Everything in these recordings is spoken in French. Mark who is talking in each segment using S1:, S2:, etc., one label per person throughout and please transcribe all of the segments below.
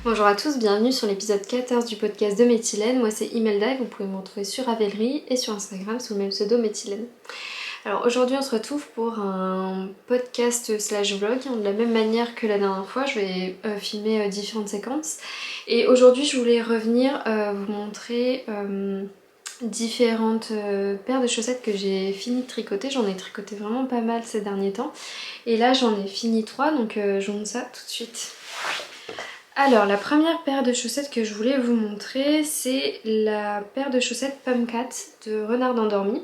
S1: Bonjour à tous, bienvenue sur l'épisode 14 du podcast de Méthylène. Moi c'est Imelda et vous pouvez me retrouver sur Ravelry et sur Instagram sous le même pseudo Méthylène. Alors aujourd'hui on se retrouve pour un podcast slash vlog. De la même manière que la dernière fois, je vais filmer différentes séquences. Et aujourd'hui je voulais revenir vous montrer différentes paires de chaussettes que j'ai fini de tricoter. J'en ai tricoté vraiment pas mal ces derniers temps. Et là j'en ai fini 3, donc je vous montre ça tout de suite. Alors la première paire de chaussettes que je voulais vous montrer, c'est la paire de chaussettes Pumpcat de Renard Endormi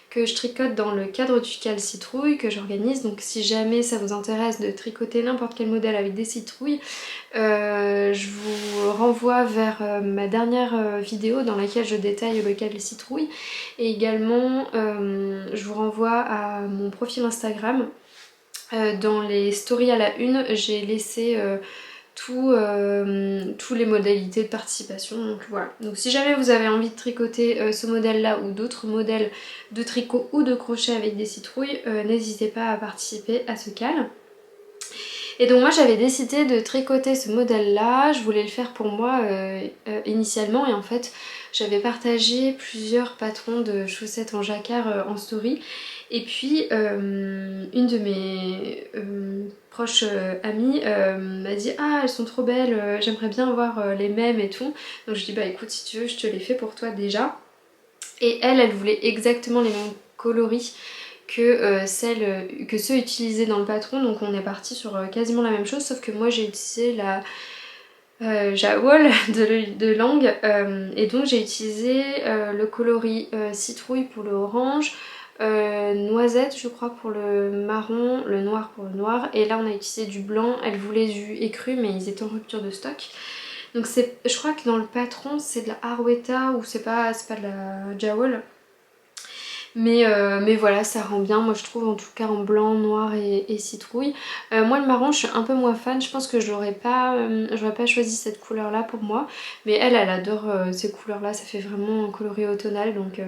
S1: que je tricote dans le cadre du Cal Citrouille que j'organise. Donc si jamais ça vous intéresse de tricoter n'importe quel modèle avec des citrouilles, je vous renvoie vers ma dernière vidéo dans laquelle je détaille le Cal Citrouille. Et également je vous renvoie à mon profil Instagram. Dans les stories à la une, j'ai laissé tous les modalités de participation, donc voilà. Donc si jamais vous avez envie de tricoter ce modèle là ou d'autres modèles de tricot ou de crochet avec des citrouilles, n'hésitez pas à participer à ce cal. Et donc moi j'avais décidé de tricoter ce modèle là, je voulais le faire pour moi initialement, et en fait j'avais partagé plusieurs patrons de chaussettes en jacquard en story. Et puis une de mes proches amies m'a dit ah elles sont trop belles, j'aimerais bien avoir les mêmes et tout. Donc je dis bah écoute si tu veux je te les fais pour toi déjà. Et elle voulait exactement les mêmes coloris que ceux utilisés dans le patron, donc on est parti sur quasiment la même chose, sauf que moi j'ai utilisé la Jawol de Langue, et donc j'ai utilisé le coloris citrouille pour le orange, noisette je crois pour le marron, le noir pour le noir, et là on a utilisé du blanc. Elle voulait du écru mais ils étaient en rupture de stock. Donc je crois que dans le patron c'est de la Harweta ou c'est pas de la Jawol. Mais voilà, ça rend bien, moi je trouve, en tout cas en blanc, noir et citrouille. Moi le marron je suis un peu moins fan, je pense que j'aurais pas choisi cette couleur là pour moi. Mais elle adore ces couleurs là, ça fait vraiment un coloris automnal. Donc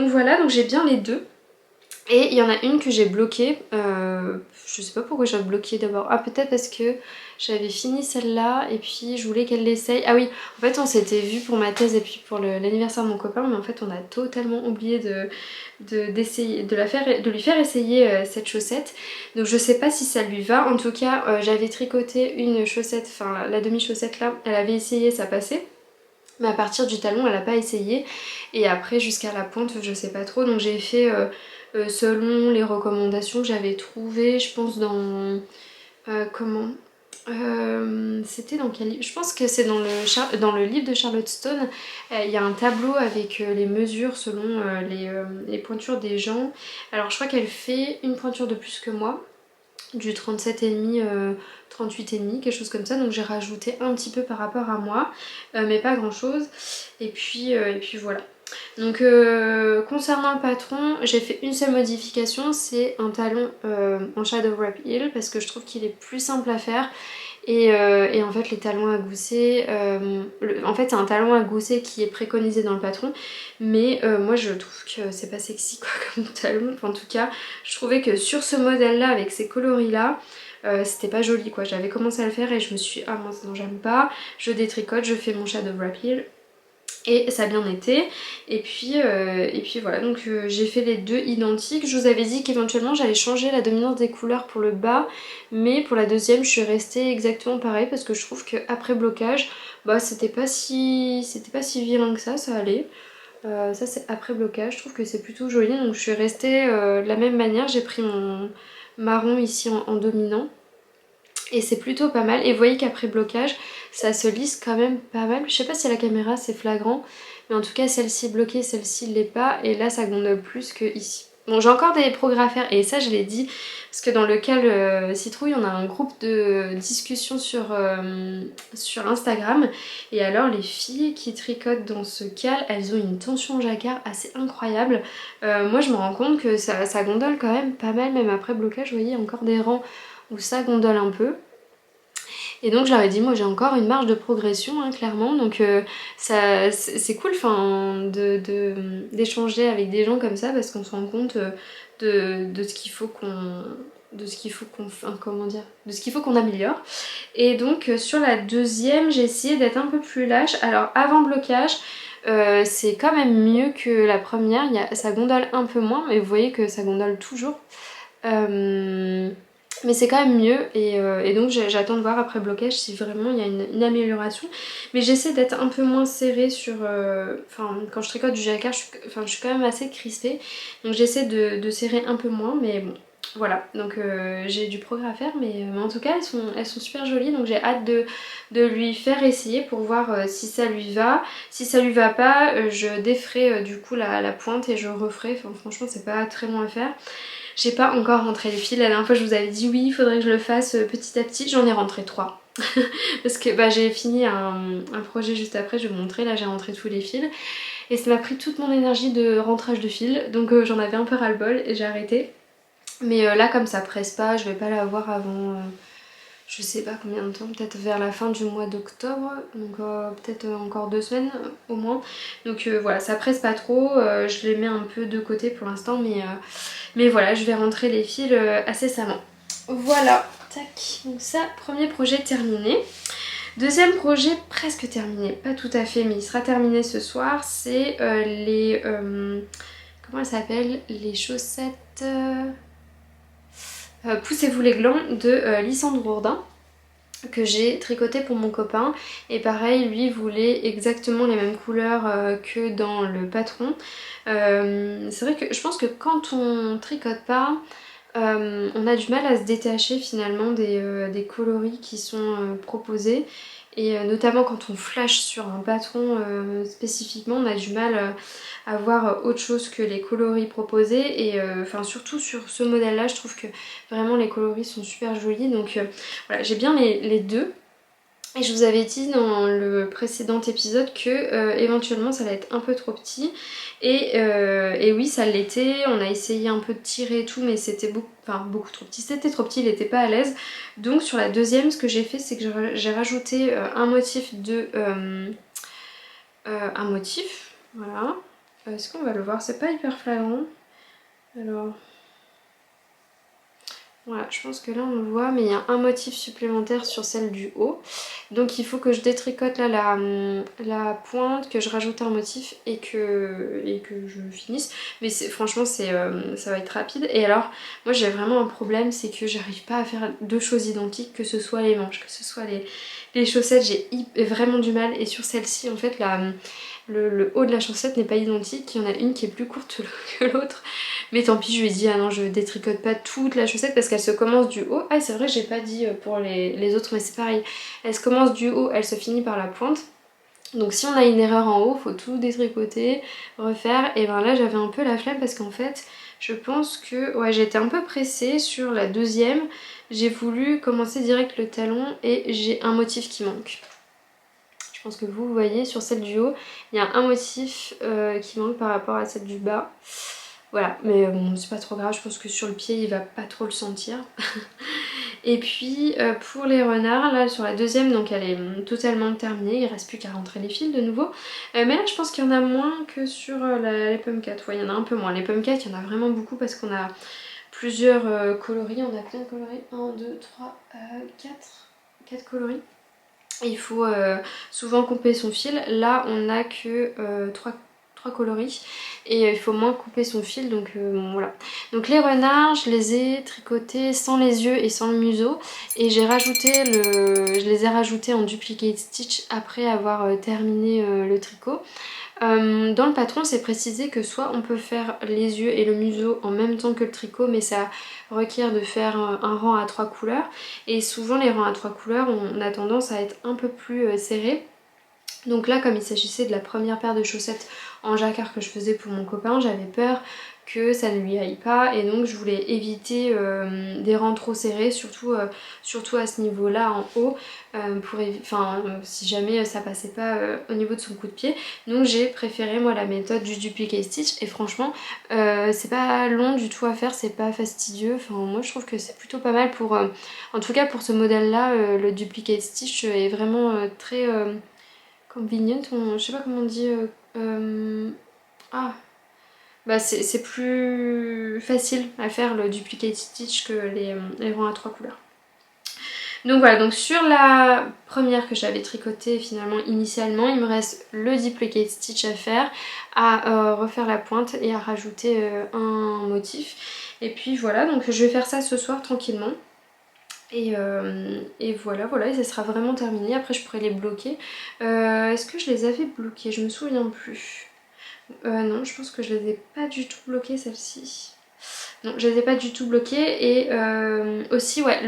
S1: voilà, donc j'ai bien les deux. Et il y en a une que j'ai bloquée, je sais pas pourquoi j'ai bloqué d'abord. Ah peut-être parce que j'avais fini celle-là et puis je voulais qu'elle l'essaye. Ah oui, en fait on s'était vu pour ma thèse et puis pour l'anniversaire de mon copain, mais en fait on a totalement oublié d'essayer, de lui faire essayer cette chaussette. Donc je sais pas si ça lui va. En tout cas j'avais tricoté une chaussette, enfin la demi-chaussette là, elle avait essayé, ça passait. Mais à partir du talon elle a pas essayé. Et après jusqu'à la pointe je sais pas trop. Donc j'ai fait selon les recommandations que j'avais trouvées, je pense dans... comment c'était dans quel livre? Je pense que c'est dans le livre de Charlotte Stone. Il y a un tableau avec les mesures selon les pointures des gens. Alors je crois qu'elle fait une pointure de plus que moi, du 37,5, 38,5, quelque chose comme ça. Donc j'ai rajouté un petit peu par rapport à moi, mais pas grand chose. Et puis voilà. Donc concernant le patron, j'ai fait une seule modification, c'est un talon en Shadow Wrap Heel parce que je trouve qu'il est plus simple à faire. Et en fait les talons à gousset, en fait c'est un talon à gousset qui est préconisé dans le patron, mais moi je trouve que c'est pas sexy quoi comme talon. Enfin, en tout cas je trouvais que sur ce modèle là avec ces coloris là, c'était pas joli quoi. J'avais commencé à le faire et je me suis dit ah mince non j'aime pas, je détricote, je fais mon Shadow Wrap Heel. Et ça a bien été. Et puis voilà, donc j'ai fait les deux identiques. Je vous avais dit qu'éventuellement j'allais changer la dominance des couleurs pour le bas, mais pour la deuxième je suis restée exactement pareil parce que je trouve qu'après blocage, bah c'était pas si vilain que ça allait. Ça c'est après blocage, je trouve que c'est plutôt joli, donc je suis restée de la même manière. J'ai pris mon marron ici en dominant. Et c'est plutôt pas mal. Et vous voyez qu'après blocage, ça se lisse quand même pas mal. Je sais pas si à la caméra c'est flagrant, mais en tout cas celle-ci bloquée, celle-ci l'est pas. Et là ça gondole plus que ici. Bon, j'ai encore des progrès à faire et ça je l'ai dit parce que dans le cal citrouille on a un groupe de discussion sur Instagram, et alors les filles qui tricotent dans ce cal, elles ont une tension jacquard assez incroyable. Moi je me rends compte que ça gondole quand même pas mal, même après blocage. Vous voyez, il y a encore des rangs où ça gondole un peu. Et donc je leur ai dit moi j'ai encore une marge de progression hein, clairement, donc c'est cool d'échanger avec des gens comme ça parce qu'on se rend compte de ce qu'il faut de ce qu'il faut qu'on, enfin, comment dire, de ce qu'il faut qu'on améliore. Et donc sur la deuxième, j'ai essayé d'être un peu plus lâche. Alors avant blocage, c'est quand même mieux que la première, ça gondole un peu moins, mais vous voyez que ça gondole toujours. Mais c'est quand même mieux et donc j'attends de voir après blocage si vraiment il y a une amélioration. Mais j'essaie d'être un peu moins serrée sur... Enfin, quand je tricote du jacquard, je suis quand même assez crispée. Donc j'essaie de serrer un peu moins, mais bon. Voilà, donc j'ai du progrès à faire, mais en tout cas elles sont super jolies, donc j'ai hâte de lui faire essayer pour voir si ça lui va. Si ça lui va pas, je déferai du coup la pointe et je referai, enfin franchement c'est pas très long à faire. J'ai pas encore rentré les fils, la dernière fois je vous avais dit oui il faudrait que je le fasse petit à petit, j'en ai rentré 3. Parce que bah, j'ai fini un projet juste après, je vais vous montrer, là j'ai rentré tous les fils. Et ça m'a pris toute mon énergie de rentrage de fils, donc j'en avais un peu ras le bol et j'ai arrêté. Mais là comme ça presse pas, je vais pas l'avoir avant je sais pas combien de temps, peut-être vers la fin du mois d'octobre, donc peut-être encore 2 semaines au moins. Donc voilà, ça presse pas trop, je les mets un peu de côté pour l'instant, mais voilà, je vais rentrer les fils incessamment. Voilà, tac, donc ça, premier projet terminé. Deuxième projet presque terminé, pas tout à fait, mais il sera terminé ce soir, c'est les... comment elles s'appellent? Les chaussettes... Poussez-vous les glands de Lysandre Bourdin que j'ai tricoté pour mon copain et pareil lui voulait exactement les mêmes couleurs que dans le patron. C'est vrai que je pense que quand on tricote pas on a du mal à se détacher finalement des coloris qui sont proposés et notamment quand on flash sur un patron spécifiquement on a du mal à voir autre chose que les coloris proposés et enfin surtout sur ce modèle là je trouve que vraiment les coloris sont super jolis donc voilà j'ai bien les deux. Et je vous avais dit dans le précédent épisode que éventuellement ça allait être un peu trop petit et oui ça l'était, on a essayé un peu de tirer et tout mais c'était beaucoup trop petit, c'était trop petit, il était pas à l'aise. Donc sur la deuxième ce que j'ai fait c'est que j'ai rajouté un motif un motif, voilà. Est-ce qu'on va le voir? C'est pas hyper flagrant. Alors... Voilà, je pense que là on le voit, mais il y a un motif supplémentaire sur celle du haut. Donc il faut que je détricote là la pointe, que je rajoute un motif et que je finisse. Mais franchement ça va être rapide. Et alors, moi j'ai vraiment un problème, c'est que j'arrive pas à faire deux choses identiques, que ce soit les manches, que ce soit les chaussettes, j'ai vraiment du mal. Et sur celle-ci en fait le haut de la chaussette n'est pas identique, il y en a une qui est plus courte que l'autre. Mais tant pis, je lui ai dit ah non je détricote pas toute la chaussette parce qu'elle se commence du haut. Ah c'est vrai j'ai pas dit pour les autres mais c'est pareil. Elle se commence du haut, elle se finit par la pointe. Donc si on a une erreur en haut, faut tout détricoter, refaire. Et ben là j'avais un peu la flemme parce qu'en fait je pense que ouais j'étais un peu pressée sur la deuxième. J'ai voulu commencer direct le talon et j'ai un motif qui manque. Je pense que vous voyez sur celle du haut, il y a un motif qui manque par rapport à celle du bas. Voilà, mais bon, c'est pas trop grave, je pense que sur le pied, il va pas trop le sentir. Et puis pour les renards, là sur la deuxième, donc elle est totalement terminée, il reste plus qu'à rentrer les fils de nouveau. Mais là, je pense qu'il y en a moins que sur les pumpkins. Ouais, il y en a un peu moins. Les pumpkins, il y en a vraiment beaucoup parce qu'on a plusieurs coloris. On a plein de coloris. 1, 2, 3, 4 coloris. Il faut souvent couper son fil. Là, on n'a que 3 coloris et il faut moins couper son fil, donc bon, voilà. Donc les renards, je les ai tricotés sans les yeux et sans le museau et je les ai rajoutés en duplicate stitch après avoir terminé le tricot. Dans le patron c'est précisé que soit on peut faire les yeux et le museau en même temps que le tricot mais ça requiert de faire un rang à 3 couleurs et souvent les rangs à 3 couleurs on a tendance à être un peu plus serrés. Donc là comme il s'agissait de la première paire de chaussettes en jacquard que je faisais pour mon copain, j'avais peur que ça ne lui aille pas et donc je voulais éviter des rangs trop serrés, surtout à ce niveau là en haut, si jamais ça passait pas au niveau de son coup de pied. Donc j'ai préféré moi la méthode du duplicate stitch et franchement c'est pas long du tout à faire, c'est pas fastidieux, enfin moi je trouve que c'est plutôt pas mal pour en tout cas pour ce modèle là, le duplicate stitch est vraiment très convenient, je sais pas comment on dit ah bah c'est plus facile à faire le duplicate stitch que les rangs à 3 couleurs. Donc voilà, donc sur la première que j'avais tricotée finalement initialement, il me reste le duplicate stitch à faire, à refaire la pointe et à rajouter un motif. Et puis voilà, donc je vais faire ça ce soir tranquillement. Et voilà, et ça sera vraiment terminé. Après je pourrais les bloquer. Est-ce que je les avais bloqués? Je me souviens plus. Non, je pense que je les ai pas du tout bloquées celles-ci. Non, je les ai pas du tout bloquées. Et aussi, ouais,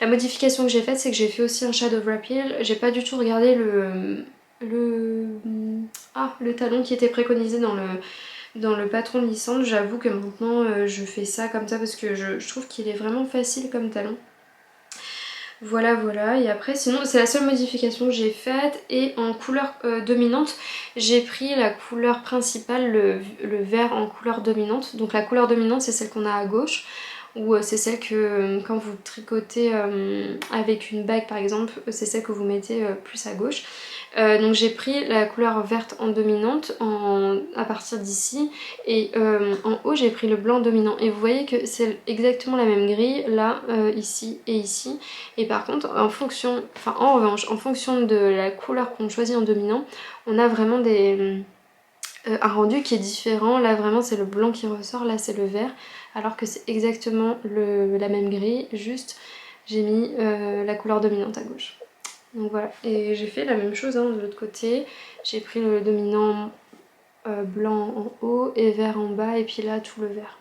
S1: la modification que j'ai faite, c'est que j'ai fait aussi un shadow wrap heel. J'ai pas du tout regardé le talon qui était préconisé dans le patron de Lissandre. J'avoue que maintenant je fais ça comme ça parce que je trouve qu'il est vraiment facile comme talon. Voilà, et après sinon c'est la seule modification que j'ai faite. Et en couleur dominante, j'ai pris la couleur principale, le vert en couleur dominante. Donc la couleur dominante c'est celle qu'on a à gauche, ou c'est celle que quand vous tricotez avec une bague par exemple, c'est celle que vous mettez plus à gauche. Donc j'ai pris la couleur verte en dominante à partir d'ici, et en haut j'ai pris le blanc dominant. Et vous voyez que c'est exactement la même grille là, ici et ici. Et par contre en revanche en fonction de la couleur qu'on choisit en dominant, on a vraiment un rendu qui est différent. Là vraiment c'est le blanc qui ressort, là c'est le vert, alors que c'est exactement la même grille, juste j'ai mis la couleur dominante à gauche. Donc voilà, et j'ai fait la même chose hein, de l'autre côté. J'ai pris le dominant blanc en haut et vert en bas, et puis là tout le vert.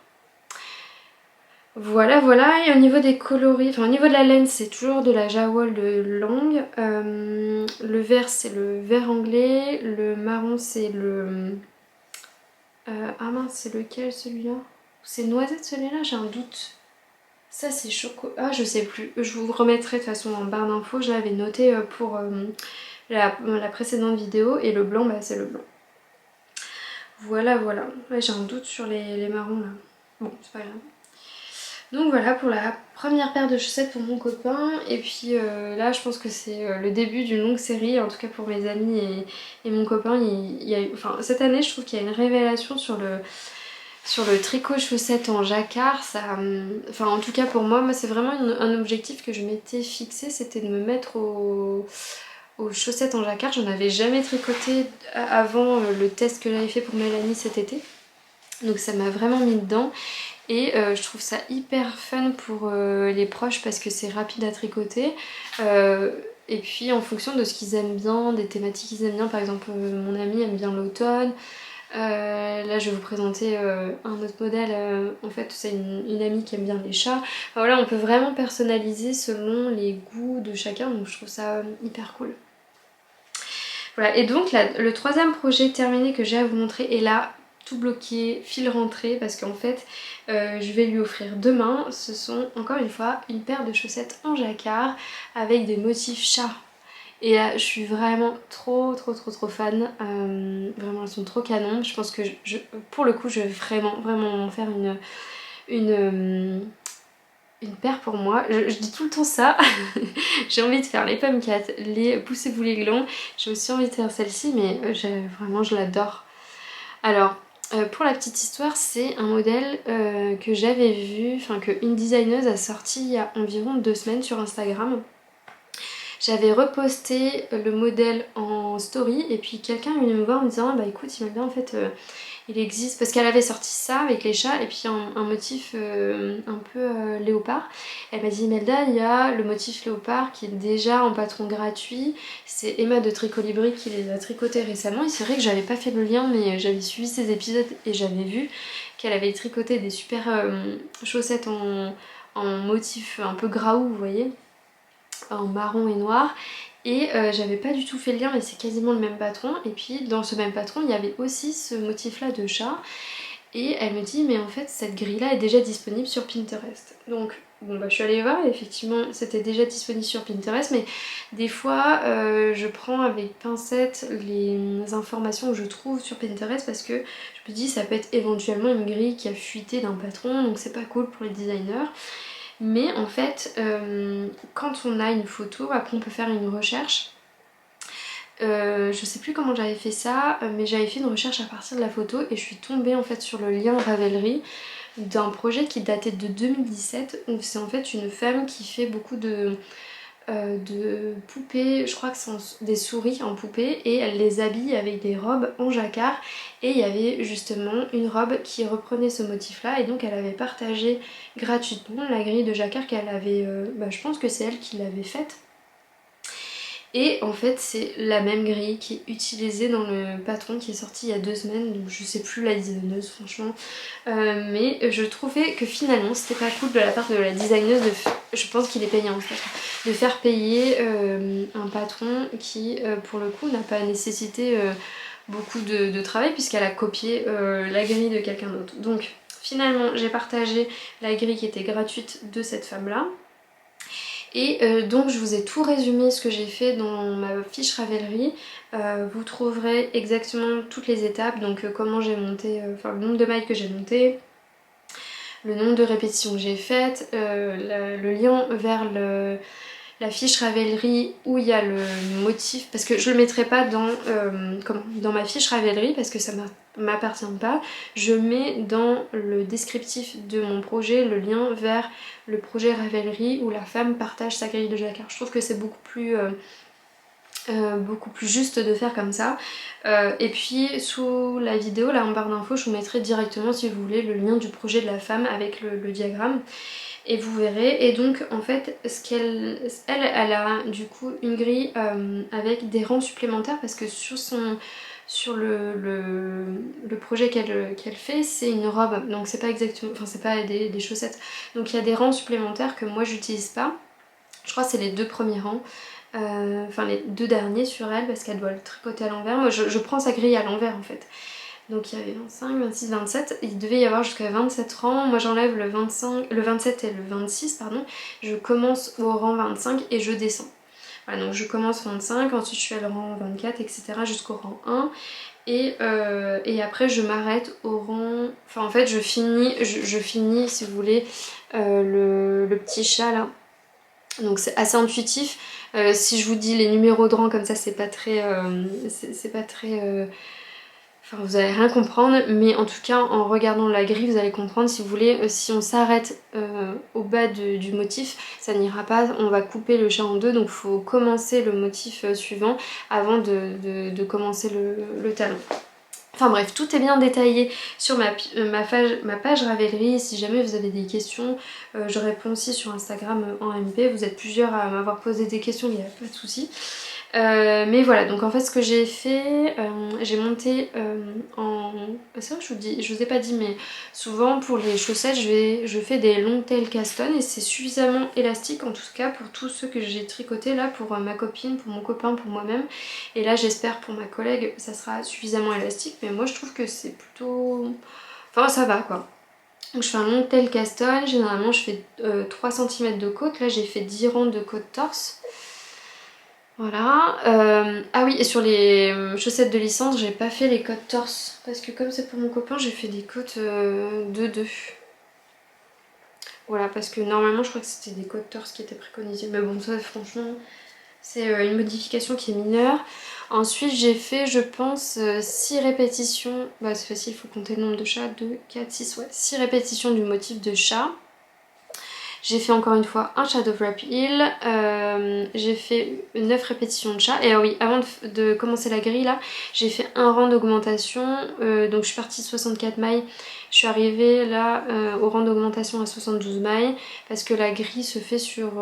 S1: Voilà, et au niveau des coloris, enfin au niveau de la laine, c'est toujours de la Jawol de Lang. Le vert c'est le vert anglais, le marron c'est le... ah mince, c'est lequel celui-là? C'est noisette celui-là, j'ai un doute. Ça c'est choco... Ah je sais plus, je vous remettrai de toute façon en barre d'infos, je l'avais noté pour la précédente vidéo. Et le blanc, bah c'est le blanc. Voilà. Ouais, j'ai un doute sur les marrons là. Bon, c'est pas grave. Donc voilà pour la première paire de chaussettes pour mon copain. Et puis là je pense que c'est le début d'une longue série, en tout cas pour mes amis et mon copain. Enfin, cette année je trouve qu'il y a une révélation sur le tricot chaussettes en jacquard. Enfin en tout cas pour moi c'est vraiment un objectif que je m'étais fixé, c'était de me mettre aux chaussettes en jacquard. J'en avais jamais tricoté avant le test que j'avais fait pour Mélanie cet été. Donc ça m'a vraiment mis dedans. Et je trouve ça hyper fun pour les proches parce que c'est rapide à tricoter. Et puis en fonction de ce qu'ils aiment bien, des thématiques qu'ils aiment bien, par exemple mon ami aime bien l'automne. Là je vais vous présenter un autre modèle, en fait c'est une amie qui aime bien les chats. Enfin, voilà, on peut vraiment personnaliser selon les goûts de chacun, donc je trouve ça hyper cool. Voilà, et donc le troisième projet terminé que j'ai à vous montrer est là, tout bloqué, fil rentré, parce qu'en fait je vais lui offrir demain. Ce sont encore une fois une paire de chaussettes en jacquard avec des motifs chats. Et là je suis vraiment trop fan, vraiment elles sont trop canon. Je pense que pour le coup je vais vraiment faire une paire pour moi. Je dis tout le temps ça. J'ai envie de faire les Pumpcat, les Poussez-vous les glands. J'ai aussi envie de faire celle-ci, mais vraiment je l'adore. Alors pour la petite histoire, c'est un modèle que j'avais vu, enfin que une designeuse a sorti il y a environ 2 semaines sur Instagram. J'avais reposté le modèle en story et puis quelqu'un est venu me voir en me disant bah écoute Imelda, en fait il existe, parce qu'elle avait sorti ça avec les chats et puis un motif un peu léopard. Elle m'a dit Imelda, il y a le motif léopard qui est déjà en patron gratuit, c'est Emma de Tricolibri qui les a tricotés récemment. Et c'est vrai que j'avais pas fait le lien, mais j'avais suivi ses épisodes et j'avais vu qu'elle avait tricoté des super chaussettes en motif un peu graou, vous voyez, en marron et noir. Et j'avais pas du tout fait le lien, mais c'est quasiment le même patron. Et puis dans ce même patron il y avait aussi ce motif là de chat. Et elle me dit mais en fait cette grille là est déjà disponible sur Pinterest. Donc bon bah je suis allée voir et effectivement c'était déjà disponible sur Pinterest. Mais des fois je prends avec pincette les informations que je trouve sur Pinterest, parce que je me dis ça peut être éventuellement une grille qui a fuité d'un patron, donc c'est pas cool pour les designers. Mais en fait, quand on a une photo, après on peut faire une recherche. Je sais plus comment j'avais fait ça, mais j'avais fait une recherche à partir de la photo et je suis tombée en fait sur le lien Ravelry d'un projet qui datait de 2017 où c'est en fait une femme qui fait beaucoup de poupées, je crois que c'est des souris en poupée, et elle les habille avec des robes en jacquard, et il y avait justement une robe qui reprenait ce motif là et donc elle avait partagé gratuitement la grille de jacquard qu'elle avait, je pense que c'est elle qui l'avait faite. Et en fait c'est la même grille qui est utilisée dans le patron qui est sorti il y a 2 semaines, donc je sais plus la designeuse franchement, mais je trouvais que finalement c'était pas cool de la part de la designeuse je pense qu'il est payant en fait, de faire payer un patron qui pour le coup n'a pas nécessité beaucoup de travail puisqu'elle a copié la grille de quelqu'un d'autre. Donc finalement j'ai partagé la grille qui était gratuite de cette femme là. Et donc je vous ai tout résumé ce que j'ai fait dans ma fiche Ravelry. Vous trouverez exactement toutes les étapes, donc comment j'ai monté, enfin le nombre de mailles que j'ai monté, le nombre de répétitions que j'ai faites, le lien vers la fiche Ravelry où il y a le motif, parce que je le mettrai pas dans ma fiche Ravelry parce que ça m'appartient pas. Je mets dans le descriptif de mon projet le lien vers le projet Ravelry où la femme partage sa grille de jacquard. Je trouve que c'est beaucoup plus juste de faire comme ça. Et puis sous la vidéo, là en barre d'infos, je vous mettrai directement si vous voulez le lien du projet de la femme avec le diagramme. Et vous verrez, et donc en fait elle a du coup une grille avec des rangs supplémentaires parce que sur le projet qu'elle fait c'est une robe, donc c'est pas exactement, enfin c'est pas des chaussettes, donc il y a des rangs supplémentaires que moi j'utilise pas, je crois que c'est les 2 premiers rangs, enfin les 2 derniers sur elle parce qu'elle doit le tricoter à l'envers. Moi je prends sa grille à l'envers en fait. Donc il y avait 25, 26, 27, il devait y avoir jusqu'à 27 rangs, moi j'enlève le 27 et le 26 pardon, je commence au rang 25 et je descends. Voilà, donc je commence 25, ensuite je fais le rang 24, etc. jusqu'au rang 1 et après je m'arrête au rang, enfin en fait je finis si vous voulez le petit chat là. Donc c'est assez intuitif, si je vous dis les numéros de rang comme ça c'est pas très... Enfin, vous allez rien comprendre, mais en tout cas, en regardant la grille, vous allez comprendre. Si vous voulez, si on s'arrête au bas du motif, ça n'ira pas, on va couper le chat en deux, donc il faut commencer le motif suivant avant de commencer le talon. Enfin bref, tout est bien détaillé sur ma page Ravelry. Si jamais vous avez des questions, je réponds aussi sur Instagram en MP. Vous êtes plusieurs à m'avoir posé des questions, il n'y a pas de souci. Mais voilà, donc en fait ce que j'ai fait, j'ai monté en... C'est vrai que je vous ai pas dit, mais souvent pour les chaussettes je fais des long tail caston et c'est suffisamment élastique en tout cas pour tous ceux que j'ai tricotés là, pour ma copine, pour mon copain, pour moi-même. Et là j'espère pour ma collègue ça sera suffisamment élastique, mais moi je trouve que c'est plutôt... Enfin ça va quoi. Donc je fais un long tail caston, généralement je fais 3 cm de côte, là j'ai fait 10 rangs de côte torse. Voilà, ah oui, et sur les chaussettes de licence, j'ai pas fait les côtes torse parce que comme c'est pour mon copain, j'ai fait des côtes 2-2. Voilà, parce que normalement, je crois que c'était des côtes torse qui étaient préconisées. Mais bon, ça, franchement, c'est une modification qui est mineure. Ensuite, j'ai fait, je pense, 6 répétitions. Bah, c'est facile, il faut compter le nombre de chats. 2, 4, 6, ouais. 6 répétitions du motif de chat. J'ai fait encore une fois un Shadow Wrap Heel, j'ai fait 9 répétitions de chat. Et oui, avant de commencer la grille là, j'ai fait un rang d'augmentation, donc je suis partie de 64 mailles, je suis arrivée là au rang d'augmentation à 72 mailles, parce que la grille se fait sur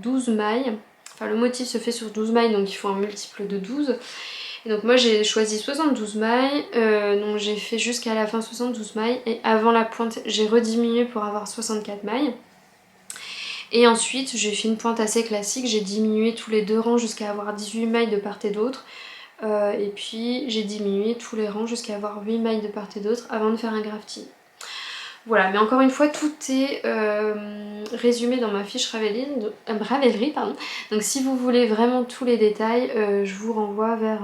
S1: 12 mailles, enfin le motif se fait sur 12 mailles, donc il faut un multiple de 12. Et donc moi j'ai choisi 72 mailles, donc j'ai fait jusqu'à la fin 72 mailles, et avant la pointe j'ai rediminué pour avoir 64 mailles. Et ensuite j'ai fait une pointe assez classique, j'ai diminué tous les 2 rangs jusqu'à avoir 18 mailles de part et d'autre. Et puis j'ai diminué tous les rangs jusqu'à avoir 8 mailles de part et d'autre avant de faire un grafting. Voilà, mais encore une fois tout est résumé dans ma fiche Ravelry, pardon. Donc si vous voulez vraiment tous les détails, je vous renvoie vers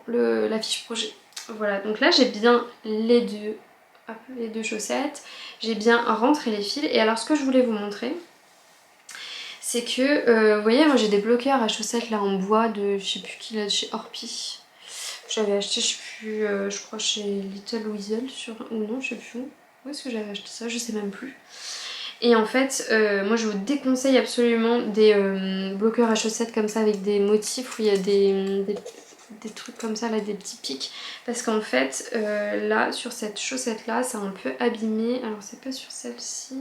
S1: la fiche projet. Voilà, donc là j'ai bien les deux chaussettes, j'ai bien rentré les fils. Et alors ce que je voulais vous montrer, c'est que, vous voyez, moi j'ai des bloqueurs à chaussettes là en bois de, je sais plus qui là, de chez Orpi. J'avais acheté, je sais plus, je crois chez Little Weasel ou non, je sais plus où. Où est-ce que j'avais acheté ça? Je sais même plus. Et en fait, moi je vous déconseille absolument des bloqueurs à chaussettes comme ça avec des motifs où il y a des trucs comme ça, là, des petits pics. Parce qu'en fait, là, sur cette chaussette là, ça a un peu abîmé. Alors c'est pas sur celle-ci.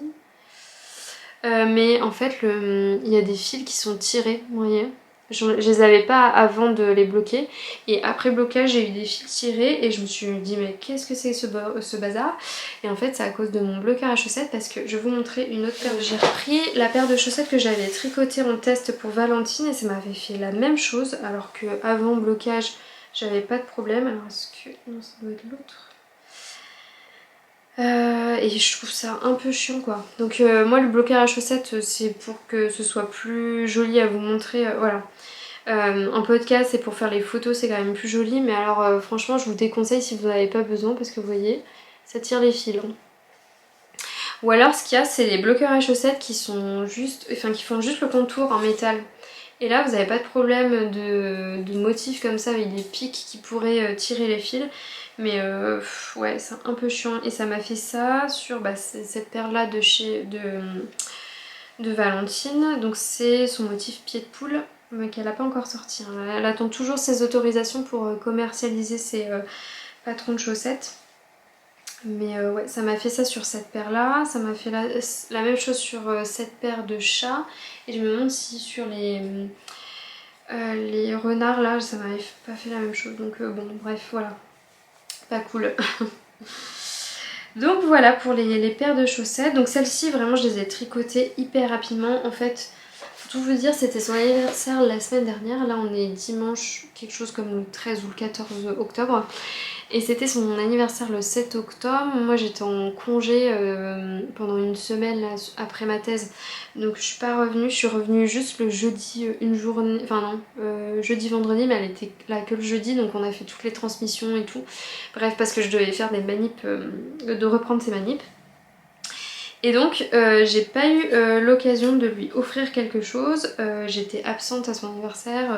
S1: Mais en fait, il y a des fils qui sont tirés, vous voyez. Je les avais pas avant de les bloquer. Et après blocage, j'ai eu des fils tirés et je me suis dit mais qu'est-ce que c'est ce bazar? Et en fait, c'est à cause de mon bloqueur à chaussettes parce que je vais vous montrer une autre paire. J'ai repris la paire de chaussettes que j'avais tricotée en test pour Valentine et ça m'avait fait la même chose alors que avant blocage, j'avais pas de problème. Alors est-ce que... Non, ça doit être l'autre. Et je trouve ça un peu chiant quoi. Donc moi le bloqueur à chaussettes c'est pour que ce soit plus joli à vous montrer, voilà. En podcast c'est pour faire les photos, c'est quand même plus joli, mais alors franchement je vous déconseille si vous n'en avez pas besoin parce que vous voyez ça tire les fils. Hein. Ou alors ce qu'il y a c'est les bloqueurs à chaussettes qui sont juste, enfin qui font juste le contour en métal. Et là vous n'avez pas de problème de motifs comme ça avec des pics qui pourraient tirer les fils. Mais ouais c'est un peu chiant et ça m'a fait ça sur cette paire là de Valentine. Donc c'est son motif pied de poule mais qu'elle n'a pas encore sorti. Hein. Elle attend toujours ses autorisations pour commercialiser ses patrons de chaussettes. Mais ouais ça m'a fait ça sur cette paire là. Ça m'a fait la même chose sur cette paire de chats. Et je me demande si sur les renards là ça m'avait pas fait la même chose. Donc bon bref voilà. Pas cool. Donc voilà pour les paires de chaussettes. Donc celles-ci vraiment je les ai tricotées hyper rapidement. En fait, pour tout vous dire, c'était son anniversaire la semaine dernière. Là on est dimanche, quelque chose comme le 13 ou le 14 octobre. Et c'était son anniversaire le 7 octobre. Moi j'étais en congé pendant une semaine là, après ma thèse. Donc je suis pas revenue, je suis revenue juste le jeudi, une journée, enfin non, jeudi vendredi, mais elle était là que le jeudi, donc on a fait toutes les transmissions et tout. Bref, parce que je devais faire des manips, de reprendre ces manips. Et donc j'ai pas eu l'occasion de lui offrir quelque chose, j'étais absente à son anniversaire,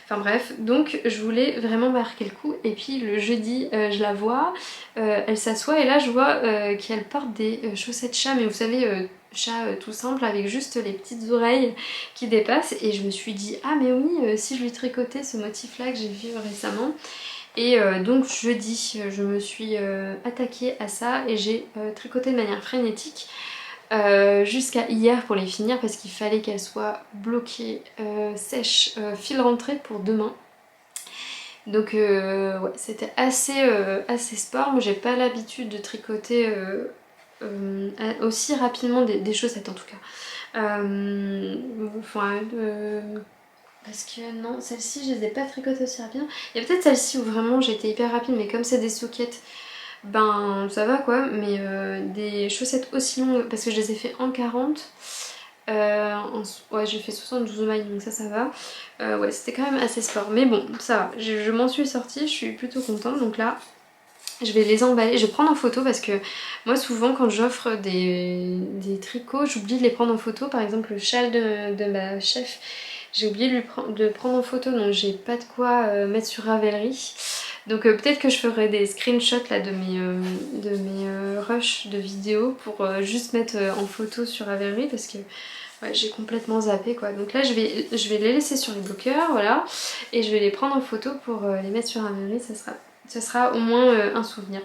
S1: enfin bref, donc je voulais vraiment marquer le coup. Et puis le jeudi je la vois, elle s'assoit et là je vois qu'elle porte des chaussettes chat, mais vous savez chat tout simple avec juste les petites oreilles qui dépassent. Et je me suis dit ah mais oui si je lui tricotais ce motif là que j'ai vu récemment. Et donc jeudi je me suis attaquée à ça et j'ai tricoté de manière frénétique jusqu'à hier pour les finir parce qu'il fallait qu'elles soient bloquées, sèches, fil rentré pour demain. Donc ouais c'était assez sport. Moi j'ai pas l'habitude de tricoter aussi rapidement des chaussettes en tout cas. Enfin parce que non, celles-ci je les ai pas tricotées aussi rapidement. Il y a peut-être celle-ci où vraiment j'ai été hyper rapide, mais comme c'est des soquettes, ben ça va quoi. Mais des chaussettes aussi longues, parce que je les ai fait en 40. Ouais j'ai fait 72 mailles donc ça va. Ouais c'était quand même assez sport. Mais bon ça va, je m'en suis sortie, je suis plutôt contente. Donc là je vais les emballer, je vais prendre en photo parce que moi souvent quand j'offre des tricots j'oublie de les prendre en photo. Par exemple le châle de ma chef, j'ai oublié de prendre en photo, donc j'ai pas de quoi mettre sur Ravelry. Donc peut-être que je ferai des screenshots là de mes rushs de vidéos pour juste mettre en photo sur Ravelry parce que ouais, j'ai complètement zappé quoi. Donc là je vais les laisser sur les bloqueurs, voilà, et je vais les prendre en photo pour les mettre sur Ravelry, ça sera au moins un souvenir.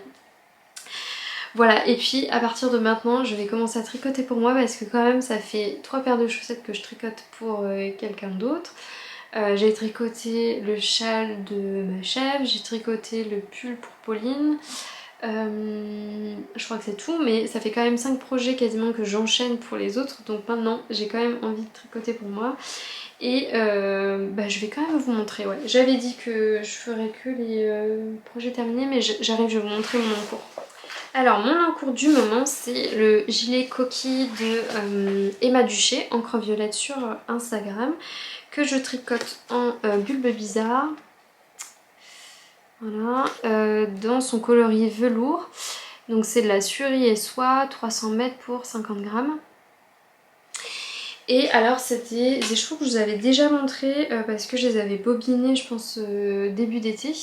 S1: Voilà, et puis à partir de maintenant je vais commencer à tricoter pour moi parce que quand même ça fait 3 paires de chaussettes que je tricote pour quelqu'un d'autre. J'ai tricoté le châle de ma chef, j'ai tricoté le pull pour Pauline. Je crois que c'est tout, mais ça fait quand même 5 projets quasiment que j'enchaîne pour les autres. Donc maintenant j'ai quand même envie de tricoter pour moi. Et je vais quand même vous montrer, ouais. J'avais dit que je ferais que les projets terminés, mais j'arrive, je vais vous montrer mon encours. Alors mon encours du moment c'est le gilet coquille de Emma Duché, encre violette sur Instagram, que je tricote en bulbe bizarre. Voilà, dans son coloris velours. Donc c'est de la surie et soie, 300 mètres pour 50 grammes. Et alors c'était des cheveux que je vous avais déjà montré parce que je les avais bobinés je pense début d'été.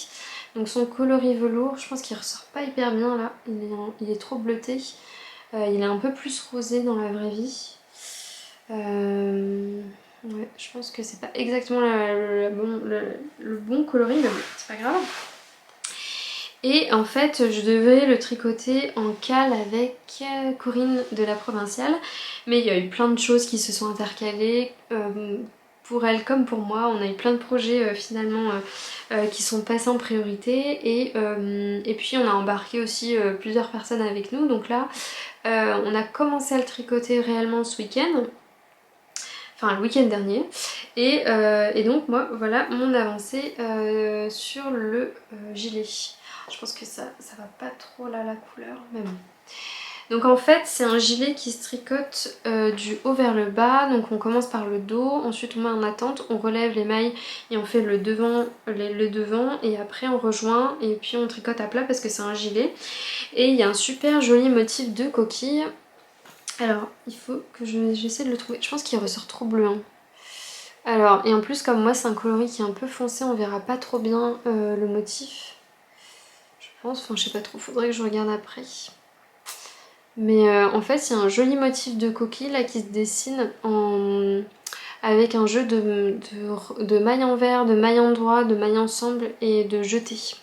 S1: Donc son coloris velours, je pense qu'il ressort pas hyper bien là, il est trop bleuté. Il est un peu plus rosé dans la vraie vie. Ouais, je pense que c'est pas exactement le bon coloris, mais bon, c'est pas grave. Et en fait, je devais le tricoter en cale avec Corinne de la Provinciale. Mais il y a eu plein de choses qui se sont intercalées. Pour elle comme pour moi, on a eu plein de projets finalement qui sont passés en priorité. Et puis on a embarqué aussi plusieurs personnes avec nous. Donc là, on a commencé à le tricoter réellement ce week-end. Enfin le week-end dernier. Et donc moi, voilà mon avancée sur le gilet. Je pense que ça va pas trop là la couleur, mais bon. Donc en fait c'est un gilet qui se tricote du haut vers le bas. Donc on commence par le dos, ensuite on met en attente, on relève les mailles et on fait le devant, le devant et après on rejoint et puis on tricote à plat parce que c'est un gilet. Et il y a un super joli motif de coquille. Alors il faut que j'essaie de le trouver. Je pense qu'il ressort trop bleu hein. Alors et en plus comme moi c'est un coloris qui est un peu foncé, on verra pas trop bien le motif. Je pense, enfin je sais pas trop, faudrait que je regarde après. Mais en fait, il y a un joli motif de coquille là qui se dessine avec un jeu de mailles envers, de mailles endroit, de mailles ensemble et de jetés.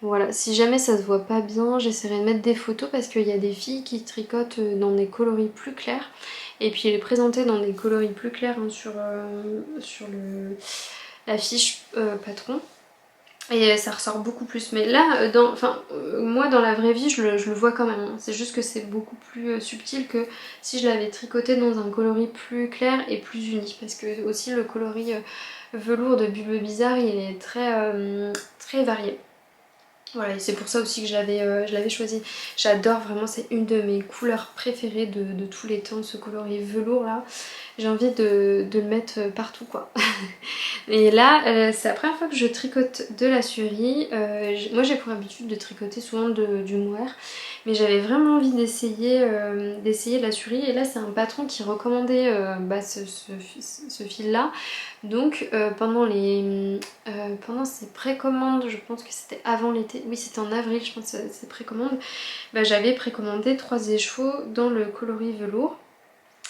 S1: Voilà, si jamais ça se voit pas bien, j'essaierai de mettre des photos parce qu'il y a des filles qui tricotent dans des coloris plus clairs. Et puis il est présenté dans des coloris plus clairs hein, sur la fiche patron. Et ça ressort beaucoup plus. Mais là, moi dans la vraie vie, je le vois quand même. Hein. C'est juste que c'est beaucoup plus subtil que si je l'avais tricoté dans un coloris plus clair et plus uni. Parce que aussi le coloris velours de Bulbe Bizarre, il est très varié. Voilà, et c'est pour ça aussi que je l'avais choisi. J'adore vraiment, c'est une de mes couleurs préférées de tous les temps, ce coloris velours là. J'ai envie de le mettre partout quoi. Et là, c'est la première fois que je tricote de la surie. Moi j'ai pour habitude de tricoter souvent du mohair. Mais j'avais vraiment envie d'essayer de la surie. Et là c'est un patron qui recommandait ce fil là. Donc pendant ces précommandes, je pense que c'était avant l'été, oui c'était en avril je pense ces précommandes, j'avais précommandé 3 échevaux dans le coloris velours.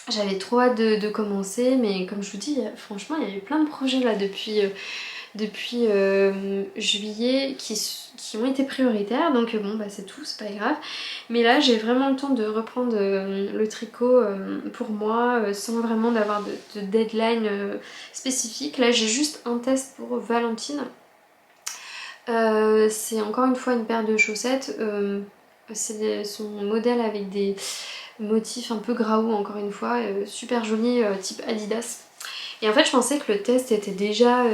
S1: J'avais trop hâte de commencer mais comme je vous dis, franchement il y a eu plein de projets là depuis juillet qui ont été prioritaires donc bon c'est tout, c'est pas grave. Mais là j'ai vraiment le temps de reprendre le tricot pour moi sans vraiment d'avoir de deadline spécifique. Là j'ai juste un test pour Valentine. C'est encore une fois une paire de chaussettes. C'est son modèle avec des motifs un peu graou encore une fois, super joli type Adidas. Et en fait je pensais que le test était déjà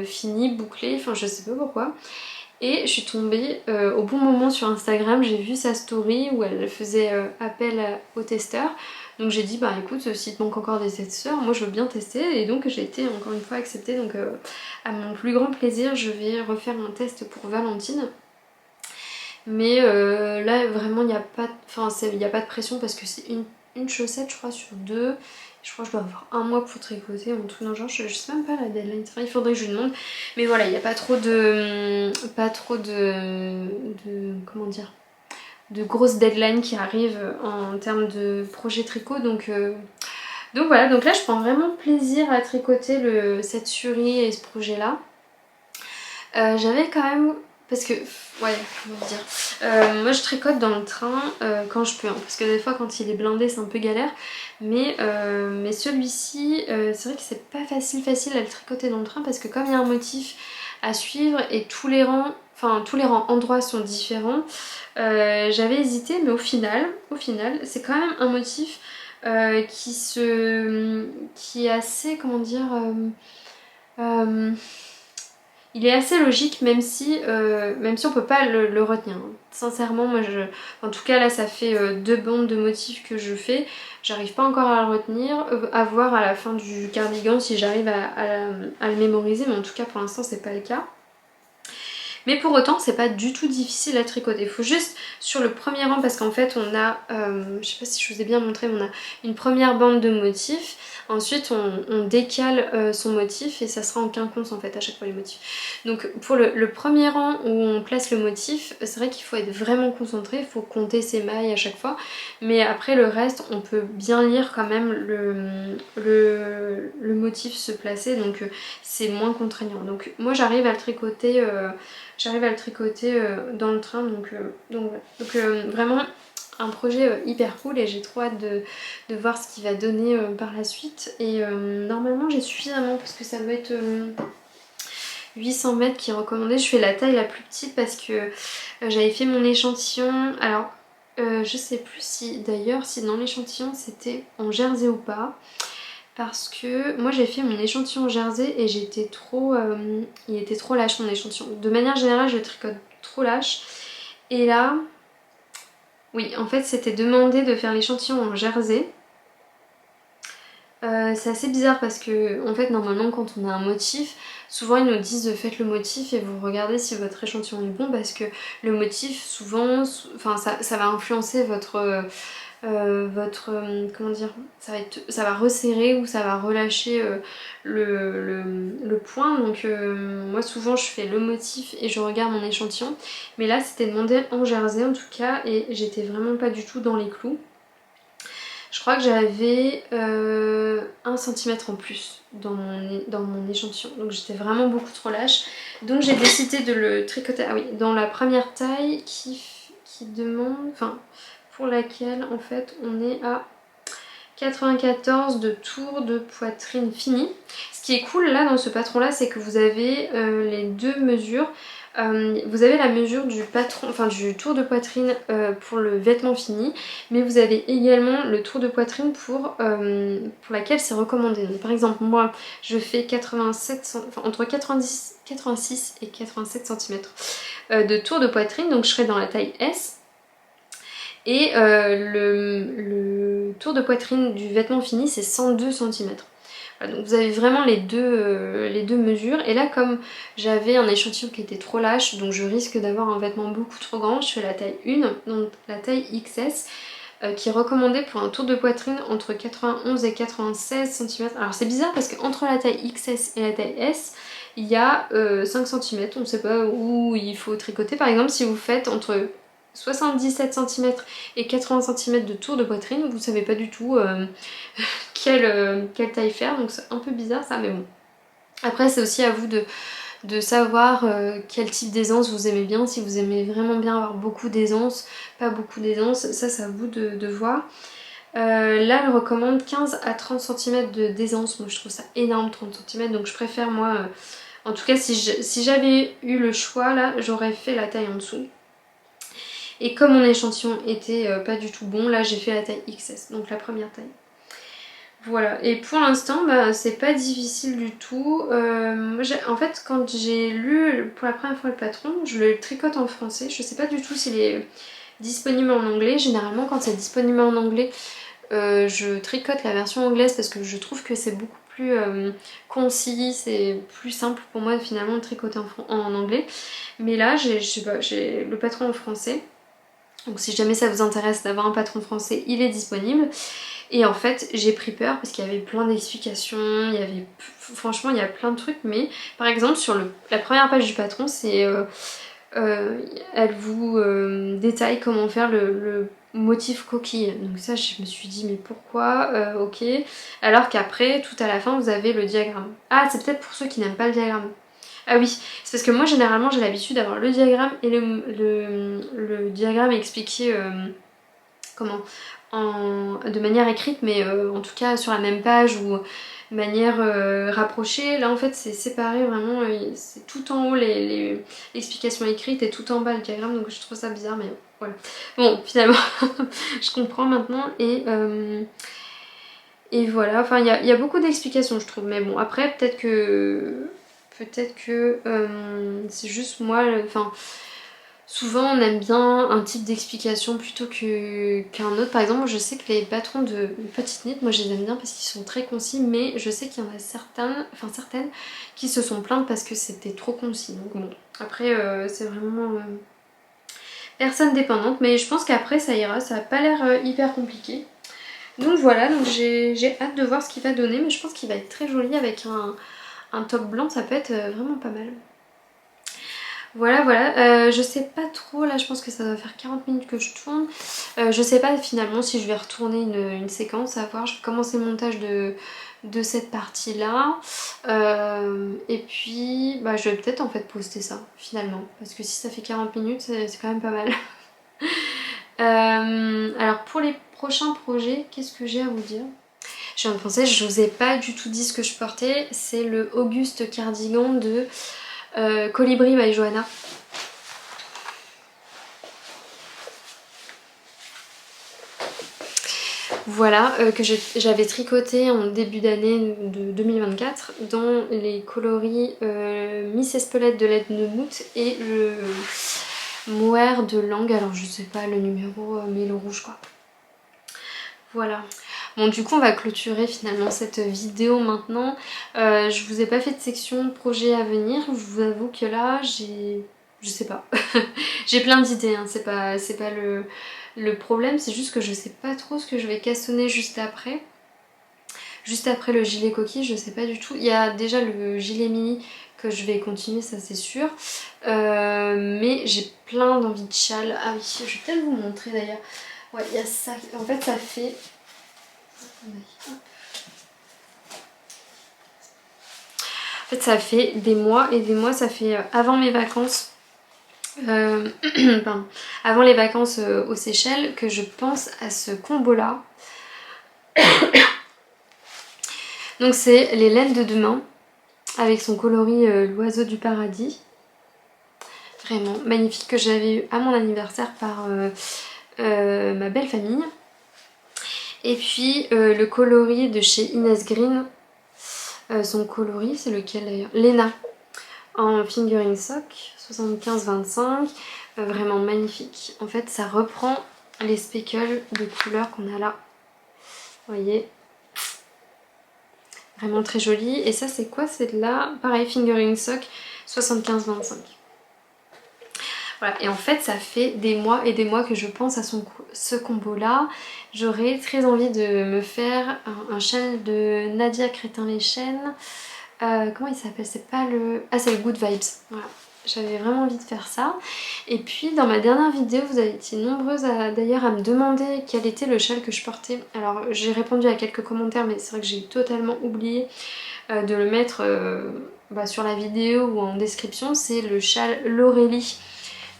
S1: fini, bouclé, enfin je sais pas pourquoi. Et je suis tombée au bon moment sur Instagram, j'ai vu sa story où elle faisait appel aux testeurs. Donc j'ai dit bah écoute, s'il te manque encore des testeurs, moi je veux bien tester. Et donc j'ai été encore une fois acceptée, donc à mon plus grand plaisir je vais refaire un test pour Valentine. Mais là vraiment il n'y a pas de pression parce que c'est une chaussette je crois sur 2. Je crois que je dois avoir un mois pour tricoter, un truc dans le genre, je sais même pas la deadline, il faudrait que je lui demande. Mais voilà, il n'y a pas trop de comment dire, de grosses deadlines qui arrivent en termes de projet tricot. Donc voilà, donc là je prends vraiment plaisir à tricoter cette surie et ce projet là. J'avais quand même... Parce que, ouais, comment dire, moi je tricote dans le train quand je peux, hein, parce que des fois quand il est blindé c'est un peu galère, mais celui-ci, c'est vrai que c'est pas facile à le tricoter dans le train parce que comme il y a un motif à suivre et tous les rangs endroits sont différents, j'avais hésité, mais au final c'est quand même un motif qui est assez, comment dire... il est assez logique même si on peut pas le retenir. Sincèrement, moi en tout cas là ça fait 2 bandes de motifs que je fais. J'arrive pas encore à le retenir, à voir à la fin du cardigan si j'arrive à le mémoriser, mais en tout cas pour l'instant c'est pas le cas. Mais pour autant c'est pas du tout difficile à tricoter. Il faut juste sur le premier rang, parce qu'en fait on a, je sais pas si je vous ai bien montré, mais on a une première bande de motifs. Ensuite on décale son motif et ça sera en quinconce en fait à chaque fois les motifs. Donc pour le premier rang où on place le motif, c'est vrai qu'il faut être vraiment concentré, il faut compter ses mailles à chaque fois. Mais après le reste on peut bien lire quand même le motif se placer, donc c'est moins contraignant. Donc moi j'arrive à le tricoter, dans le train, donc voilà. Donc vraiment un projet hyper cool et j'ai trop hâte de voir ce qu'il va donner par la suite. Et normalement j'ai suffisamment parce que ça doit être 800 mètres qui est recommandé. Je fais la taille la plus petite parce que j'avais fait mon échantillon. Alors je sais plus si d'ailleurs si dans l'échantillon c'était en jersey ou pas. Parce que moi j'ai fait mon échantillon jersey et j'étais trop... il était trop lâche mon échantillon. De manière générale je tricote trop lâche. Et là... Oui, en fait c'était demandé de faire l'échantillon en jersey. C'est assez bizarre parce que en fait normalement quand on a un motif, souvent ils nous disent de faire le motif et vous regardez si votre échantillon est bon, parce que le motif souvent, enfin ça va influencer comment dire, ça va resserrer ou ça va relâcher le point. Donc moi souvent je fais le motif et je regarde mon échantillon, mais là c'était demandé en jersey en tout cas et j'étais vraiment pas du tout dans les clous. Je crois que j'avais 1 cm en plus dans mon échantillon, donc j'étais vraiment beaucoup trop lâche. Donc j'ai décidé de le tricoter, ah oui, dans la première taille qui demande, enfin pour laquelle en fait on est à 94 de tour de poitrine fini. Ce qui est cool là dans ce patron là, c'est que vous avez les deux mesures. Vous avez la mesure du patron, enfin du tour de poitrine pour le vêtement fini, mais vous avez également le tour de poitrine pour laquelle c'est recommandé. Donc, par exemple moi je fais 87, enfin, entre 86 et 87 cm de tour de poitrine, donc je serai dans la taille S. Et le tour de poitrine du vêtement fini c'est 102 cm. Voilà, donc vous avez vraiment les deux mesures. Et là comme j'avais un échantillon qui était trop lâche, donc je risque d'avoir un vêtement beaucoup trop grand, je fais la taille 1, donc la taille XS, qui est recommandée pour un tour de poitrine entre 91 et 96 cm. Alors c'est bizarre parce qu'entre la taille XS et la taille S, il y a 5 cm, on ne sait pas où il faut tricoter. Par exemple si vous faites entre 77 cm et 80 cm de tour de poitrine, vous savez pas du tout quelle taille faire, donc c'est un peu bizarre ça, mais bon. Après c'est aussi à vous de savoir quel type d'aisance vous aimez bien, si vous aimez vraiment bien avoir beaucoup d'aisance, pas beaucoup d'aisance, ça c'est à vous de voir. Là elle recommande 15 à 30 cm d'aisance, moi je trouve ça énorme 30 cm, donc je préfère moi, en tout cas si j'avais eu le choix là, j'aurais fait la taille en dessous. Et comme mon échantillon était pas du tout bon, là j'ai fait la taille XS, donc la première taille. Voilà, et pour l'instant bah, c'est pas difficile du tout. En fait quand j'ai lu pour la première fois le patron, je le tricote en français. Je sais pas du tout s'il est disponible en anglais. Généralement quand c'est disponible en anglais, je tricote la version anglaise parce que je trouve que c'est beaucoup plus concis, c'est plus simple pour moi finalement de tricoter en anglais. Mais là j'ai le patron en français. Donc si jamais ça vous intéresse d'avoir un patron français, il est disponible. Et en fait j'ai pris peur parce qu'il y avait plein d'explications, franchement il y a plein de trucs, mais par exemple sur la première page du patron, c'est elle vous détaille comment faire le motif coquille. Donc ça je me suis dit mais pourquoi, ok. Alors qu'après tout à la fin vous avez le diagramme. Ah c'est peut-être pour ceux qui n'aiment pas le diagramme. Ah oui, c'est parce que moi généralement j'ai l'habitude d'avoir le diagramme et le diagramme expliqué de manière écrite, mais en tout cas sur la même page ou de manière rapprochée. Là en fait c'est séparé vraiment, c'est tout en haut l'explication écrite et tout en bas le diagramme, donc je trouve ça bizarre, mais voilà. Bon finalement je comprends maintenant et voilà, enfin il y a beaucoup d'explications je trouve, mais bon après peut-être que c'est juste moi, enfin Souvent on aime bien un type d'explication plutôt qu'un autre. Par exemple, je sais que les patrons de Petite Knit, moi je les aime bien parce qu'ils sont très concis, mais je sais qu'il y en a certaines qui se sont plaintes parce que c'était trop concis. Donc bon, après c'est vraiment personne dépendante, mais je pense qu'après ça ira, ça n'a pas l'air hyper compliqué. Donc voilà, donc j'ai hâte de voir ce qu'il va donner, mais je pense qu'il va être très joli avec un top blanc, ça peut être vraiment pas mal. Voilà, voilà, je sais pas trop, là je pense que ça doit faire 40 minutes que je tourne. Je sais pas finalement si je vais retourner une séquence, à voir. Je vais commencer le montage de cette partie là. Et puis bah, je vais peut-être en fait poster ça finalement. Parce que si ça fait 40 minutes, c'est quand même pas mal. Alors pour les prochains projets, qu'est-ce que j'ai à vous dire? Je viens de penser, je vous ai pas du tout dit ce que je portais. C'est le Auguste cardigan de Colibri by Johanna. Voilà, que j'avais tricoté en début d'année de 2024 dans les coloris Miss Espelette de Laide Neumout et le Mohair de Langue, alors je sais pas le numéro mais le rouge quoi. Voilà. Bon du coup on va clôturer finalement cette vidéo maintenant. Je vous ai pas fait de section projet à venir, je vous avoue que là je sais pas. J'ai plein d'idées, hein. C'est pas le problème, c'est juste que je sais pas trop ce que je vais cassonner juste après. Juste après le gilet coquille, je sais pas du tout. Il y a déjà le gilet mini que je vais continuer, ça c'est sûr. Mais j'ai plein d'envie de châle. Ah oui, je vais peut-être vous montrer d'ailleurs. Ouais, il y a ça. En fait, ça fait... En fait, ça fait des mois et des mois, ça fait avant mes vacances. Pardon, avant les vacances aux Seychelles que je pense à ce combo là. Donc c'est les laines de demain avec son coloris l'oiseau du paradis, vraiment magnifique, que j'avais eu à mon anniversaire par ma belle famille. Et puis le coloris de chez Inès Green, son coloris c'est lequel d'ailleurs, Lena, en fingering sock 75-25, vraiment magnifique. En fait ça reprend les speckles de couleur qu'on a là, vous voyez, vraiment très joli. Et ça c'est quoi? C'est de là, pareil, fingering sock 75-25. Voilà, et en fait ça fait des mois et des mois que je pense à ce combo là. J'aurais très envie de me faire un châle de Nadia Crétin-les-Chênes. Comment il s'appelle? C'est pas le... Ah, c'est le Good Vibes. Voilà. J'avais vraiment envie de faire ça. Et puis dans ma dernière vidéo, vous avez été nombreuses d'ailleurs à me demander quel était le châle que je portais. Alors j'ai répondu à quelques commentaires, mais c'est vrai que j'ai totalement oublié de le mettre sur la vidéo ou en description. C'est le châle L'Aurélie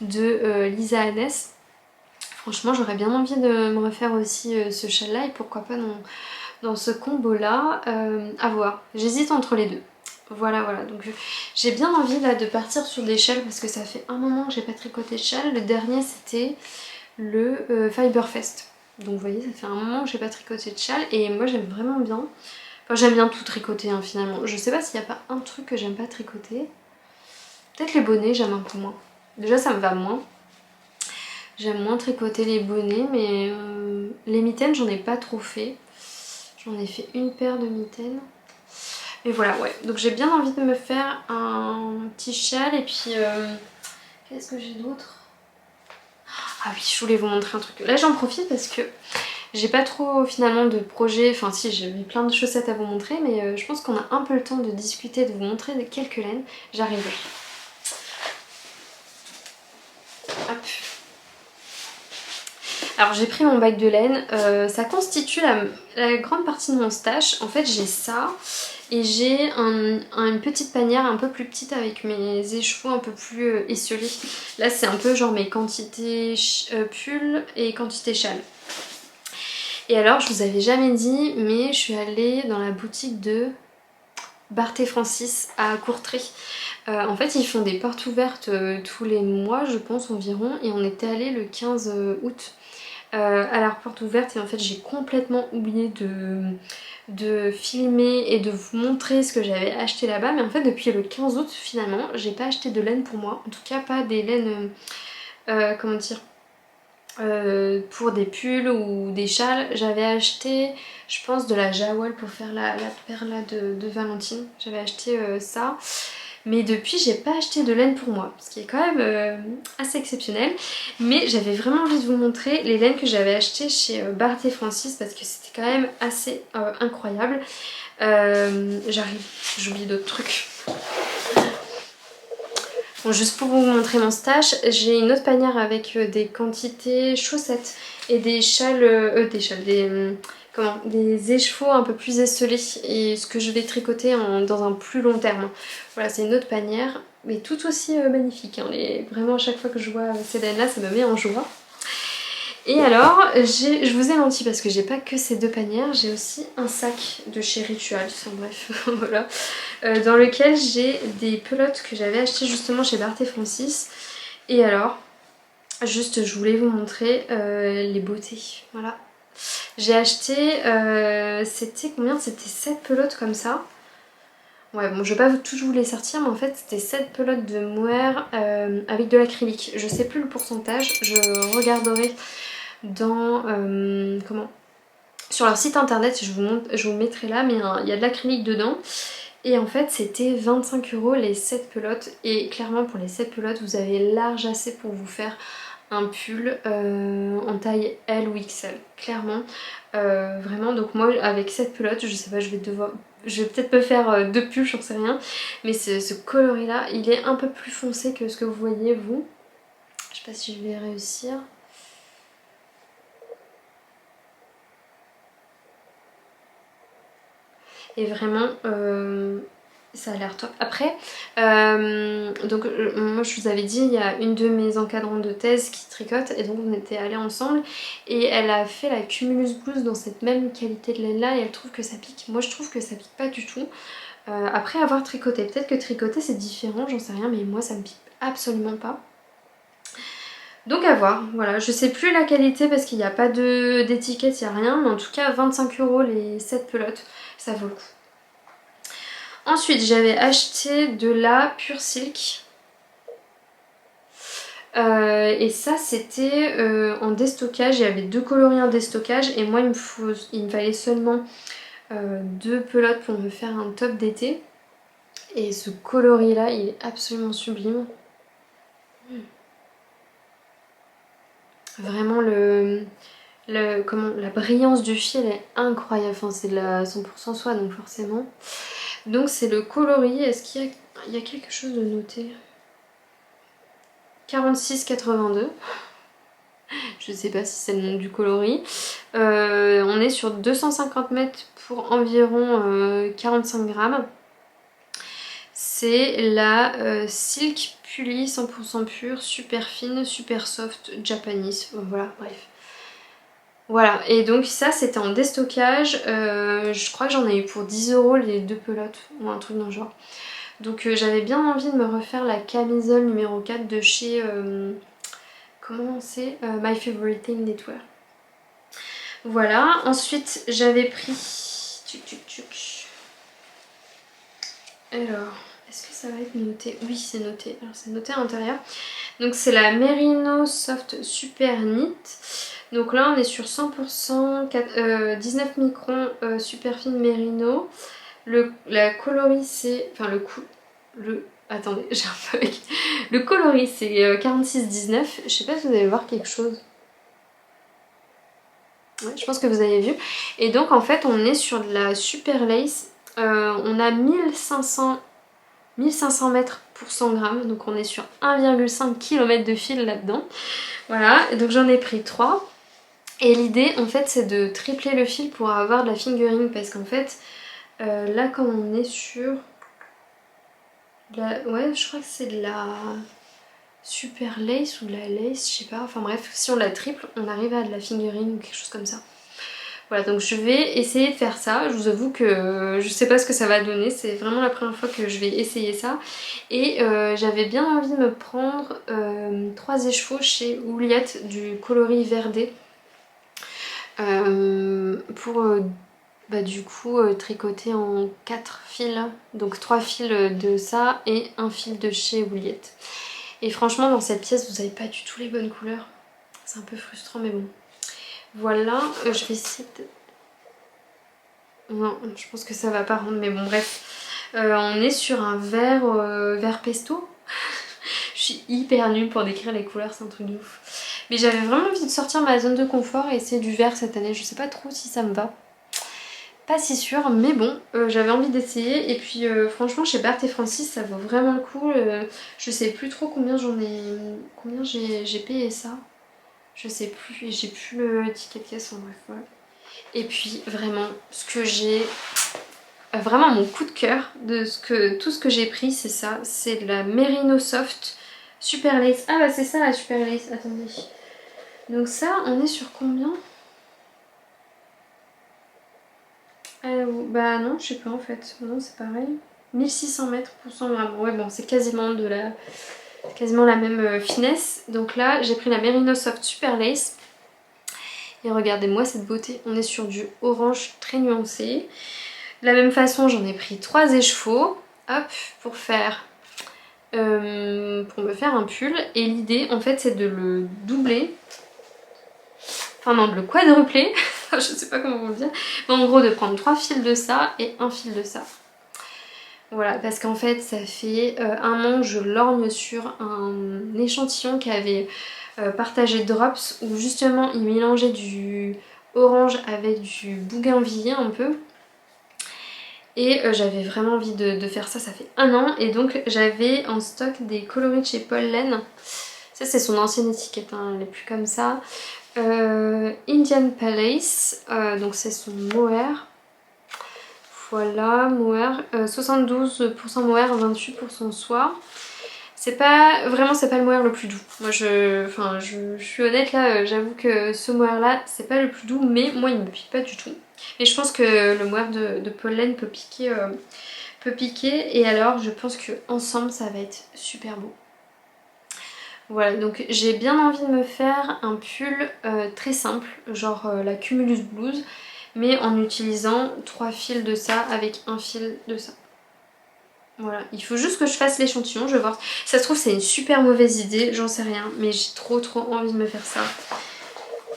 S1: de Lisa Annès. Franchement j'aurais bien envie de me refaire aussi ce châle là, et pourquoi pas dans ce combo là, à voir. J'hésite entre les deux. Voilà, voilà, donc j'ai bien envie là de partir sur des châles parce que ça fait un moment que j'ai pas tricoté de châle. Le dernier c'était le Fiberfest. Donc vous voyez, ça fait un moment que j'ai pas tricoté de châle et moi j'aime vraiment bien. Enfin j'aime bien tout tricoter hein, finalement. Je sais pas s'il n'y a pas un truc que j'aime pas tricoter. Peut-être les bonnets, j'aime un peu moins. Déjà ça me va moins. J'aime moins tricoter les bonnets, mais les mitaines j'en ai pas trop fait. J'en ai fait une paire de mitaines. Mais voilà, ouais. Donc j'ai bien envie de me faire un petit châle. Et puis, qu'est-ce que j'ai d'autre? Ah oui, je voulais vous montrer un truc. Là j'en profite parce que j'ai pas trop finalement de projets. Enfin si, j'ai plein de chaussettes à vous montrer. Mais je pense qu'on a un peu le temps de discuter, de vous montrer quelques laines. J'arriverai. Hop. Alors j'ai pris mon bac de laine, ça constitue la grande partie de mon stash. En fait j'ai ça et j'ai une petite panière un peu plus petite avec mes écheveaux un peu plus esselés. Là c'est un peu genre mes quantités pull et quantité châle. Et alors je vous avais jamais dit, mais je suis allée dans la boutique de Barthé Francis à Courtrai. En fait ils font des portes ouvertes tous les mois je pense environ, et on était allé le 15 août. À la porte ouverte, et en fait j'ai complètement oublié de filmer et de vous montrer ce que j'avais acheté là-bas. Mais en fait depuis le 15 août finalement j'ai pas acheté de laine pour moi, en tout cas pas des laines comment dire, pour des pulls ou des châles. J'avais acheté, je pense, de la Jawel pour faire la perle là de Valentine. J'avais acheté ça. Mais depuis, j'ai pas acheté de laine pour moi, ce qui est quand même assez exceptionnel. Mais j'avais vraiment envie de vous montrer les laines que j'avais achetées chez Barth et Francis parce que c'était quand même assez incroyable. J'arrive, j'oublie d'autres trucs. Bon, juste pour vous montrer mon stash, j'ai une autre panière avec des quantités chaussettes et des châles, des échevaux un peu plus esselés et ce que je vais tricoter dans un plus long terme. Voilà, c'est une autre panière, mais tout aussi magnifique. Hein. Vraiment, à chaque fois que je vois ces laines-là, ça me met en joie. Et alors, je vous ai menti parce que j'ai pas que ces deux panières, j'ai aussi un sac de chez Rituals, enfin bref, voilà, dans lequel j'ai des pelotes que j'avais achetées justement chez Barth et Francis. Et alors, juste je voulais vous montrer les beautés, voilà. J'ai acheté, c'était combien? C'était 7 pelotes comme ça. Ouais, bon, je vais pas tous vous les sortir, mais en fait, c'était 7 pelotes de mohair avec de l'acrylique. Je sais plus le pourcentage, je regarderai dans sur leur site internet, je vous mettrai là, mais il y a de l'acrylique dedans. Et en fait, c'était 25 € les 7 pelotes. Et clairement, pour les 7 pelotes, vous avez large assez pour vous faire un pull en taille L ou XL. Clairement, vraiment. Donc moi, avec 7 pelotes, je sais pas, je vais peut-être me faire 2 pulls, j'en sais rien. Mais ce coloris là, il est un peu plus foncé que ce que vous voyez vous. Je sais pas si je vais réussir. Et vraiment, ça a l'air top. Après, moi je vous avais dit, il y a une de mes encadrantes de thèse qui tricote et donc on était allés ensemble et elle a fait la Cumulus Blouse dans cette même qualité de laine là et elle trouve que ça pique. Moi je trouve que ça pique pas du tout. Après avoir tricoté, peut-être que tricoter c'est différent, j'en sais rien, mais moi ça me pique absolument pas. Donc à voir, voilà, je sais plus la qualité parce qu'il n'y a pas d'étiquette, il n'y a rien, mais en tout cas 25 € les 7 pelotes, ça vaut le coup. Ensuite, j'avais acheté de la Pure Silk. Et ça, c'était en déstockage. Il y avait 2 coloris en déstockage. Et moi, il me fallait seulement 2 pelotes pour me faire un top d'été. Et ce coloris-là, il est absolument sublime. Vraiment, la brillance du fil est incroyable. Enfin, c'est de la 100% soie, donc forcément. Donc, c'est le coloris. Est-ce qu'il y a quelque chose de noté ? 46,82. Je sais pas si c'est le nom du coloris. On est sur 250 mètres pour environ 45 grammes. C'est la Silk Pulli 100% pure, super fine, super soft, Japanese. Voilà, bref. Voilà, et donc ça c'était en déstockage. Je crois que j'en ai eu pour 10 € les 2 pelotes, ou un truc dans le genre. Donc j'avais bien envie de me refaire la camisole numéro 4 de chez... comment c'est My Favorite Thing Knitwear. Voilà, ensuite j'avais pris... Alors, est-ce que ça va être noté? Oui, c'est noté. Alors c'est noté à l'intérieur. Donc c'est la Merino Soft Super Knit. Donc là on est sur 100% 19 microns super fine Merino. La coloris c'est... Enfin attendez, j'ai un peu... Le coloris c'est 46,19. Je sais pas si vous allez voir quelque chose. Ouais, je pense que vous avez vu. Et donc en fait on est sur de la super lace. On a 1500 mètres pour 100 grammes. Donc on est sur 1,5 km de fil là-dedans. Voilà, donc j'en ai pris 3. Et l'idée en fait c'est de tripler le fil pour avoir de la fingering. Parce qu'en fait là comme on est sur... Ouais, je crois que c'est de la super lace ou de la lace, je sais pas. Enfin bref, si on la triple, on arrive à de la fingering ou quelque chose comme ça. Voilà, donc je vais essayer de faire ça. Je vous avoue que je sais pas ce que ça va donner. C'est vraiment la première fois que je vais essayer ça. Et j'avais bien envie de me prendre 3 écheveaux chez Ouliette du coloris verdé. Pour du coup tricoter en 4 fils. Donc 3 fils de ça et un fil de chez Ouliette. Et franchement dans cette pièce vous avez pas du tout les bonnes couleurs. C'est un peu frustrant mais bon. Voilà, je vais essayer de... Non, je pense que ça va pas rendre mais bon bref. On est sur un vert, vert pesto. Je suis hyper nulle pour décrire les couleurs, c'est un truc de ouf. Mais j'avais vraiment envie de sortir ma zone de confort et essayer du vert cette année. Je sais pas trop si ça me va. Pas si sûre, mais bon, j'avais envie d'essayer. Et puis franchement, chez Bart et Francis, ça vaut vraiment le coup. Je sais plus trop combien combien j'ai payé ça. Je sais plus, et j'ai plus le ticket de caisse, en bref, voilà. Et puis vraiment, ce que j'ai... Vraiment mon coup de cœur de tout ce que j'ai pris, c'est ça. C'est de la Merino Soft Super Lace. Ah bah c'est ça la Super Lace, attendez. Donc ça, on est sur combien? Bah non, je sais pas en fait. Non, c'est pareil. 1600 mètres pour 100 grammes. Ouais bon, c'est quasiment la même finesse. Donc là, j'ai pris la Merino Soft Super Lace. Et regardez-moi cette beauté. On est sur du orange très nuancé. De la même façon, j'en ai pris 3 écheveaux. Hop, pour me faire un pull. Et l'idée, en fait, c'est de le doubler. Enfin non, de le quadrupler. Je sais pas comment vous le dire. Mais en gros, de prendre 3 fils de ça et un fil de ça. Voilà, parce qu'en fait, ça fait un an que je lorgne sur un échantillon qui avait partagé Drops, où justement, il mélangeait du orange avec du bougainvillier un peu. Et j'avais vraiment envie de faire ça, ça fait un an. Et donc, j'avais en stock des coloris de chez Paul Laine. Ça, c'est son ancienne étiquette, hein, elle n'est plus comme ça. Indian Palace, donc c'est son mohair. Voilà, mohair, 72% mohair, 28% soie. C'est pas le mohair le plus doux. Moi je suis honnête là, j'avoue que ce mohair là c'est pas le plus doux, mais moi il me pique pas du tout. Et je pense que le mohair de pollen peut piquer, et alors je pense que ensemble ça va être super beau. Voilà, donc j'ai bien envie de me faire un pull très simple, genre la Cumulus Blouse, mais en utilisant 3 fils de ça avec un fil de ça. Voilà, il faut juste que je fasse l'échantillon, je vais voir. Ça se trouve c'est une super mauvaise idée, j'en sais rien, mais j'ai trop envie de me faire ça.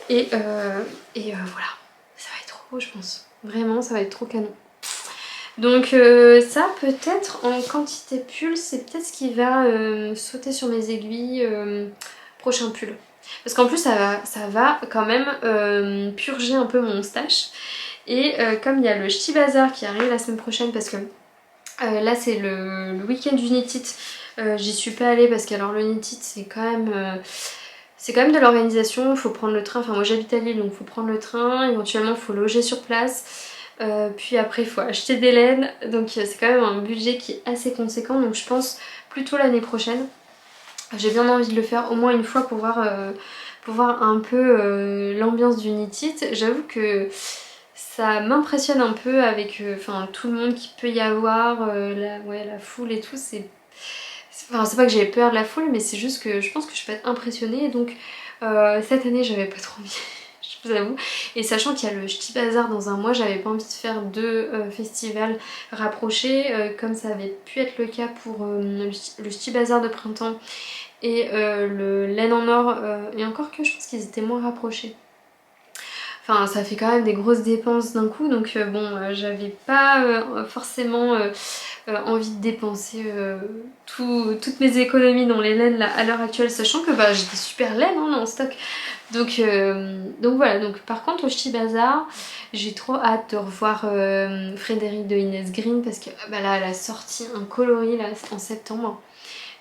S1: Et voilà, ça va être trop beau je pense. Vraiment, ça va être trop canon. Donc ça peut-être en quantité pull, c'est peut-être ce qui va sauter sur mes aiguilles prochain pull. Parce qu'en plus ça va quand même purger un peu mon stash. Et comme il y a le Ch'ti Bazar qui arrive la semaine prochaine, parce que là c'est le week-end du Knit It, j'y suis pas allée parce que alors le Knit It c'est quand même de l'organisation, il faut prendre le train, enfin moi j'habite à Lille donc il faut prendre le train, éventuellement il faut loger sur place. Puis après il faut acheter des laines, donc c'est quand même un budget qui est assez conséquent, donc je pense plutôt l'année prochaine. J'ai bien envie de le faire au moins une fois pour voir un peu l'ambiance du Knit It. J'avoue que ça m'impressionne un peu avec tout le monde qu'il peut y avoir, la foule et tout. C'est pas que j'ai peur de la foule, mais c'est juste que je pense que je peux être impressionnée, donc cette année j'avais pas trop envie. Je vous avoue, et sachant qu'il y a le Ch'ti Bazar dans un mois, j'avais pas envie de faire 2 festivals rapprochés, comme ça avait pu être le cas pour le Ch'ti Bazar de printemps et le Laine en Or, et encore que je pense qu'ils étaient moins rapprochés. Enfin ça fait quand même des grosses dépenses d'un coup, donc bon j'avais pas forcément envie de dépenser toutes mes économies dans les laines là, à l'heure actuelle, sachant que bah, j'ai des super laines hein, en stock. Donc voilà, donc par contre au Ch'ti Bazar, j'ai trop hâte de revoir Frédéric de Inès Green, parce que bah, là elle a sorti un coloris là, en septembre.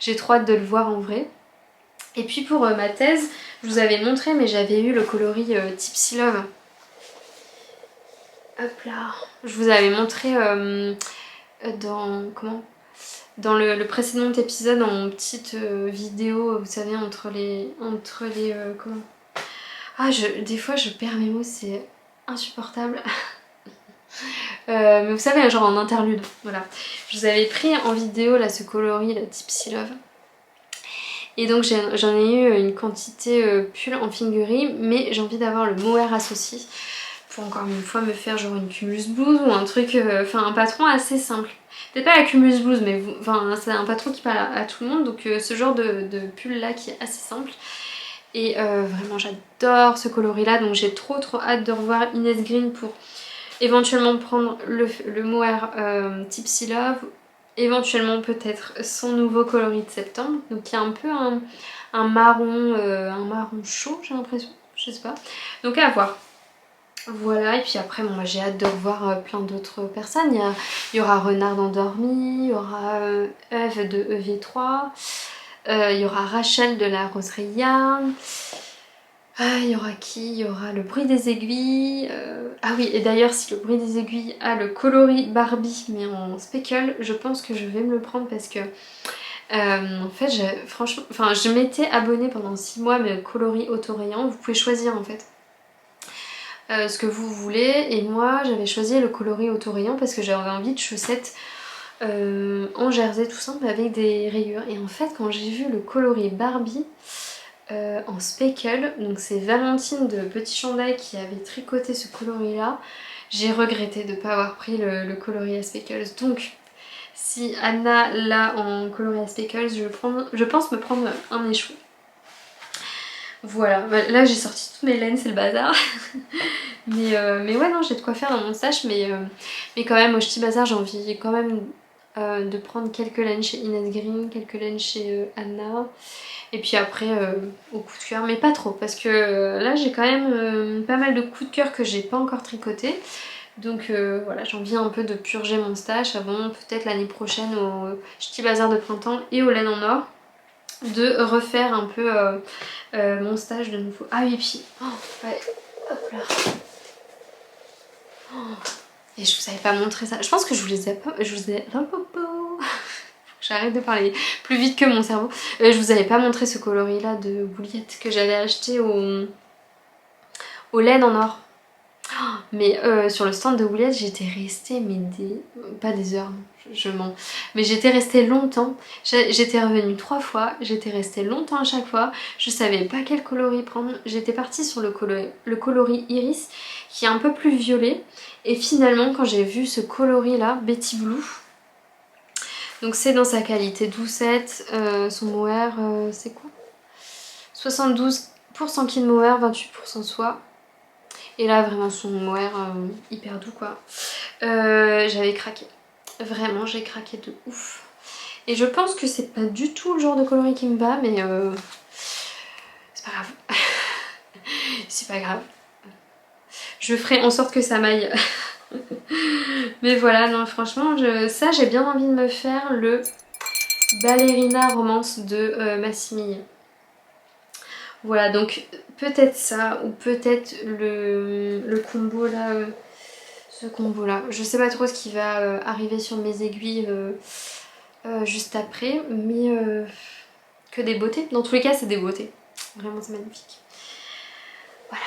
S1: J'ai trop hâte de le voir en vrai. Et puis pour ma thèse, je vous avais montré, mais j'avais eu le coloris Tipsy Love. Hop là, je vous avais montré dans le précédent épisode, en petite vidéo, vous savez, entre les comment... Ah, des fois je perds mes mots, c'est insupportable. Mais vous savez, genre en interlude, voilà. Je vous avais pris en vidéo là ce coloris, la Tipsy Love. Et donc j'en ai eu une quantité pull en fingerie, mais j'ai envie d'avoir le mohair associé pour encore une fois me faire genre une Cumulus Blues ou un truc, enfin un patron assez simple. Peut-être pas la Cumulus Blues, mais c'est un patron qui parle à tout le monde, donc ce genre de pull là qui est assez simple. Et vraiment j'adore ce coloris là, donc j'ai trop hâte de revoir Inès Green pour éventuellement prendre le mohair Tipsy Love, éventuellement peut-être son nouveau coloris de septembre, donc il y a un peu un marron chaud j'ai l'impression, je sais pas, donc à voir. Voilà, et puis après bon, j'ai hâte de revoir plein d'autres personnes. Il y aura Renard endormi, il y aura Eve de EV3, il y aura Rachel de la Roseraie Yarn. Il y aura qui? Il y aura le bruit des aiguilles. Ah oui, et d'ailleurs si le bruit des aiguilles a le coloris Barbie mais en speckle, je pense que je vais me le prendre parce que en fait franchement, enfin je m'étais abonnée pendant 6 mois mais coloris autorayant, vous pouvez choisir en fait. Ce que vous voulez, et moi j'avais choisi le coloris autorayant parce que j'avais envie de chaussettes en jersey tout simple avec des rayures, et en fait quand j'ai vu le coloris Barbie en speckle, donc c'est Valentine de Petit Chandail qui avait tricoté ce coloris là, j'ai regretté de ne pas avoir pris le coloris à speckles, donc si Anna l'a en coloris à speckles, je pense me prendre un échou. Voilà, là j'ai sorti toutes mes laines, c'est le bazar. mais ouais, non, j'ai de quoi faire dans mon stash, mais quand même, au Ch'ti Bazar, j'ai envie quand même de prendre quelques laines chez Inès Green, quelques laines chez Anna, et puis après au coup de cœur, mais pas trop, parce que là j'ai quand même pas mal de coups de cœur que j'ai pas encore tricoté. Donc voilà, j'ai envie un peu de purger mon stash avant peut-être l'année prochaine au Ch'ti Bazar de printemps et aux laines en or, de refaire un peu mon stage de nouveau. Ah oui, et puis, oh, ouais, hop là. Oh, et je vous avais pas montré ça. Je pense que je vous les ai pas... J'arrête de parler plus vite que mon cerveau. Je vous avais pas montré ce coloris là de bouillette que j'avais acheté au laine en or. Mais sur le stand de Wooliette, j'étais restée, mais pas des heures, je mens. Mais j'étais restée longtemps. J'étais revenue 3 fois, j'étais restée longtemps à chaque fois. Je savais pas quel coloris prendre. J'étais partie sur le coloris Iris, qui est un peu plus violet. Et finalement, quand j'ai vu ce coloris là, Betty Blue, donc c'est dans sa qualité doucette, son mohair, c'est quoi? 72% kin mohair, 28% soie. Et là vraiment son mohair hyper doux quoi. J'avais craqué. Vraiment j'ai craqué de ouf. Et je pense que c'est pas du tout le genre de coloris qui me va, mais c'est pas grave. C'est pas grave. Je ferai en sorte que ça m'aille. Mais voilà, non franchement ça j'ai bien envie de me faire le Ballerina Romance de Massimille. Voilà, donc peut-être ça, ou peut-être le combo là, ce combo là. Je sais pas trop ce qui va arriver sur mes aiguilles juste après, mais que des beautés. Dans tous les cas, c'est des beautés. Vraiment, c'est magnifique. Voilà.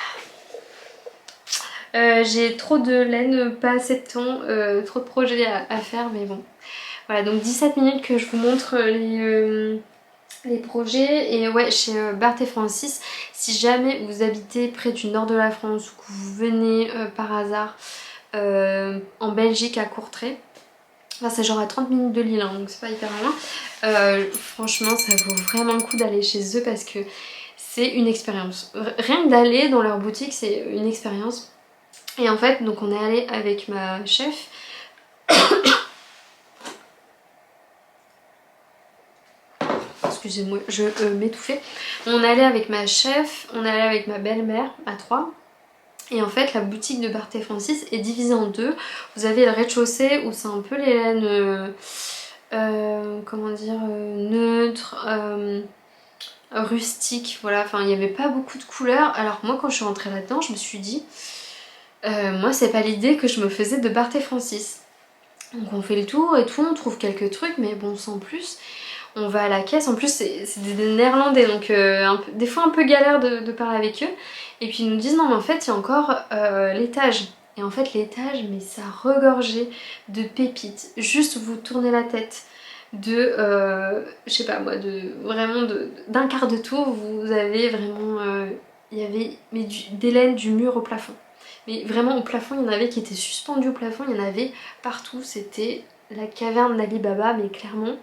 S1: J'ai trop de laine, pas assez de temps, trop de projets à faire, mais bon. Voilà, donc 17 minutes que je vous montre les projets. Et ouais, chez Barthes et Francis, si jamais vous habitez près du nord de la France ou que vous venez par hasard en Belgique à Courtrai, enfin, c'est genre à 30 minutes de Lille, hein, donc c'est pas hyper loin, franchement ça vaut vraiment le coup d'aller chez eux parce que c'est une expérience. Rien que d'aller dans leur boutique, c'est une expérience. Et en fait, donc on est allé avec ma chef. Excusez-moi, je m'étouffais. On est allé avec ma chef, on est allé avec ma belle-mère à 3. Et en fait, la boutique de Barthes et Francis est divisée en deux. Vous avez le rez-de-chaussée où c'est un peu les laines, comment dire, neutres, rustiques. Voilà, enfin, il n'y avait pas beaucoup de couleurs. Alors moi, quand je suis rentrée là-dedans, je me suis dit, moi, c'est pas l'idée que je me faisais de Barthes et Francis. Donc on fait le tour et tout, on trouve quelques trucs, mais bon, sans plus. On va à la caisse, en plus c'est des néerlandais, donc des fois un peu galère de parler avec eux. Et puis ils nous disent non mais en fait il y a encore l'étage. Et en fait l'étage, mais ça regorgeait de pépites. Juste vous tournez la tête de, je sais pas moi, vraiment d'un quart de tour, vous avez vraiment, il y avait des laines du mur au plafond. mais vraiment au plafond, il y en avait qui étaient suspendus au plafond, il y en avait partout, c'était la caverne d'Ali Baba, mais clairement.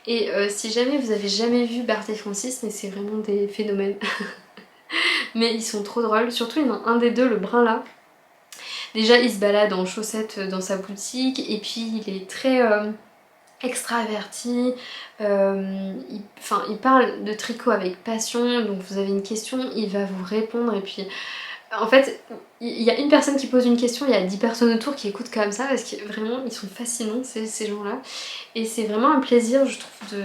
S1: Et si jamais vous avez jamais vu Bart et Francis, mais c'est vraiment des phénomènes. Mais ils sont trop drôles, surtout il y en a un des deux, le brun là. Déjà il se balade en chaussettes dans sa boutique et puis il est très extraverti, il parle de tricot avec passion, donc vous avez une question, il va vous répondre et puis en fait il y a une personne qui pose une question, il y a 10 personnes autour qui écoutent comme ça parce que vraiment ils sont fascinants ces gens-là et c'est vraiment un plaisir je trouve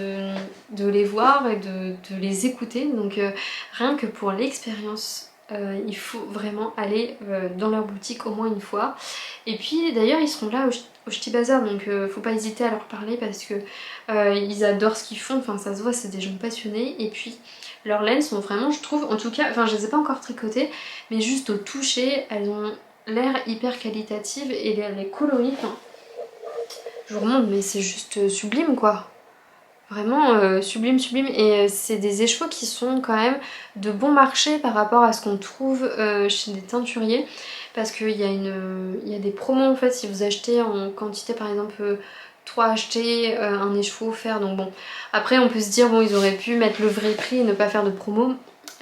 S1: de les voir et de les écouter, donc rien que pour l'expérience il faut vraiment aller dans leur boutique au moins une fois. Et puis d'ailleurs ils seront là au Ch'ti Bazar, donc faut pas hésiter à leur parler parce que ils adorent ce qu'ils font, enfin ça se voit, c'est des gens passionnés. Et puis leurs laines sont vraiment, je trouve, en tout cas, enfin je les ai pas encore tricotées, mais juste au toucher, elles ont l'air hyper qualitatives et les coloris, enfin, je vous remonte mais c'est juste sublime quoi. Vraiment sublime sublime et c'est des écheveaux qui sont quand même de bon marché par rapport à ce qu'on trouve chez des teinturiers parce qu'il y a des promos en fait si vous achetez en quantité par exemple 3 achetés, un écheveau offert, donc bon après on peut se dire bon ils auraient pu mettre le vrai prix et ne pas faire de promo,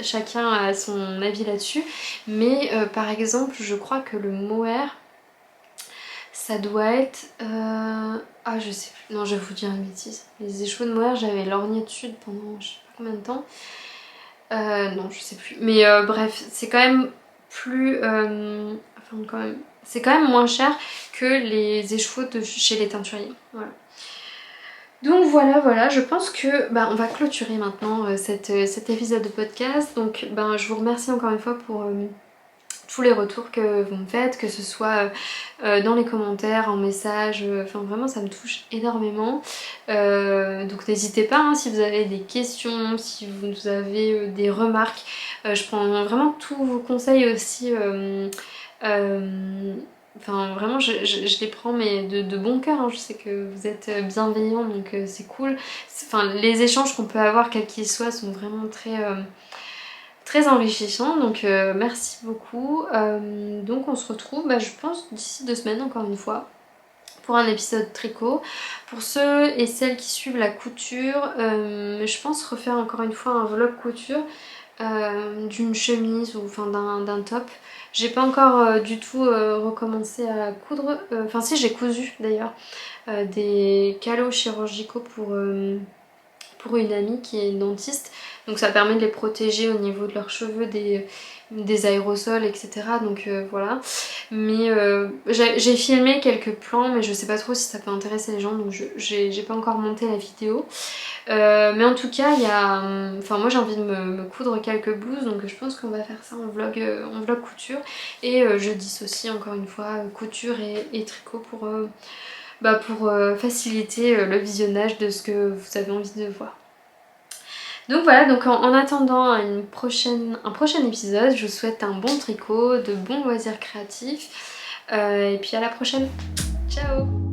S1: chacun a son avis là-dessus, mais par exemple je crois que le mohair ça doit être... Ah je sais plus, non je vais vous dire une bêtise. Les écheveaux de mohair j'avais lorgné dessus pendant je sais pas combien de temps. Non je sais plus. Mais bref c'est quand même plus... Enfin quand même... C'est quand même moins cher que les écheveaux de chez les teinturiers. Voilà. Donc voilà, je pense que on va clôturer maintenant cet épisode de podcast. Donc je vous remercie encore une fois pour tous les retours que vous me faites, que ce soit dans les commentaires, en message, enfin vraiment ça me touche énormément. Donc n'hésitez pas hein, si vous avez des questions, si vous avez des remarques, je prends vraiment tous vos conseils aussi. Enfin vraiment je les prends mais de bon cœur, hein. Je sais que vous êtes bienveillants donc c'est cool. Enfin les échanges qu'on peut avoir quels qu'ils soient sont vraiment très enrichissants, donc merci beaucoup. Donc on se retrouve je pense d'ici 2 semaines encore une fois pour un épisode tricot. Pour ceux et celles qui suivent la couture, je pense refaire encore une fois un vlog couture d'une chemise ou enfin d'un top. J'ai pas encore du tout recommencé à coudre, enfin si j'ai cousu d'ailleurs des calots chirurgicaux pour une amie qui est dentiste, donc ça permet de les protéger au niveau de leurs cheveux des aérosols etc, donc voilà. Mais j'ai filmé quelques plans mais je sais pas trop si ça peut intéresser les gens, donc j'ai pas encore monté la vidéo. Mais en tout cas il y a, enfin moi j'ai envie de me coudre quelques blouses, donc je pense qu'on va faire ça en vlog couture, et je dissocie encore une fois couture et tricot pour faciliter le visionnage de ce que vous avez envie de voir. Donc voilà, donc en attendant un prochain épisode, je vous souhaite un bon tricot, de bons loisirs créatifs, et puis à la prochaine. Ciao!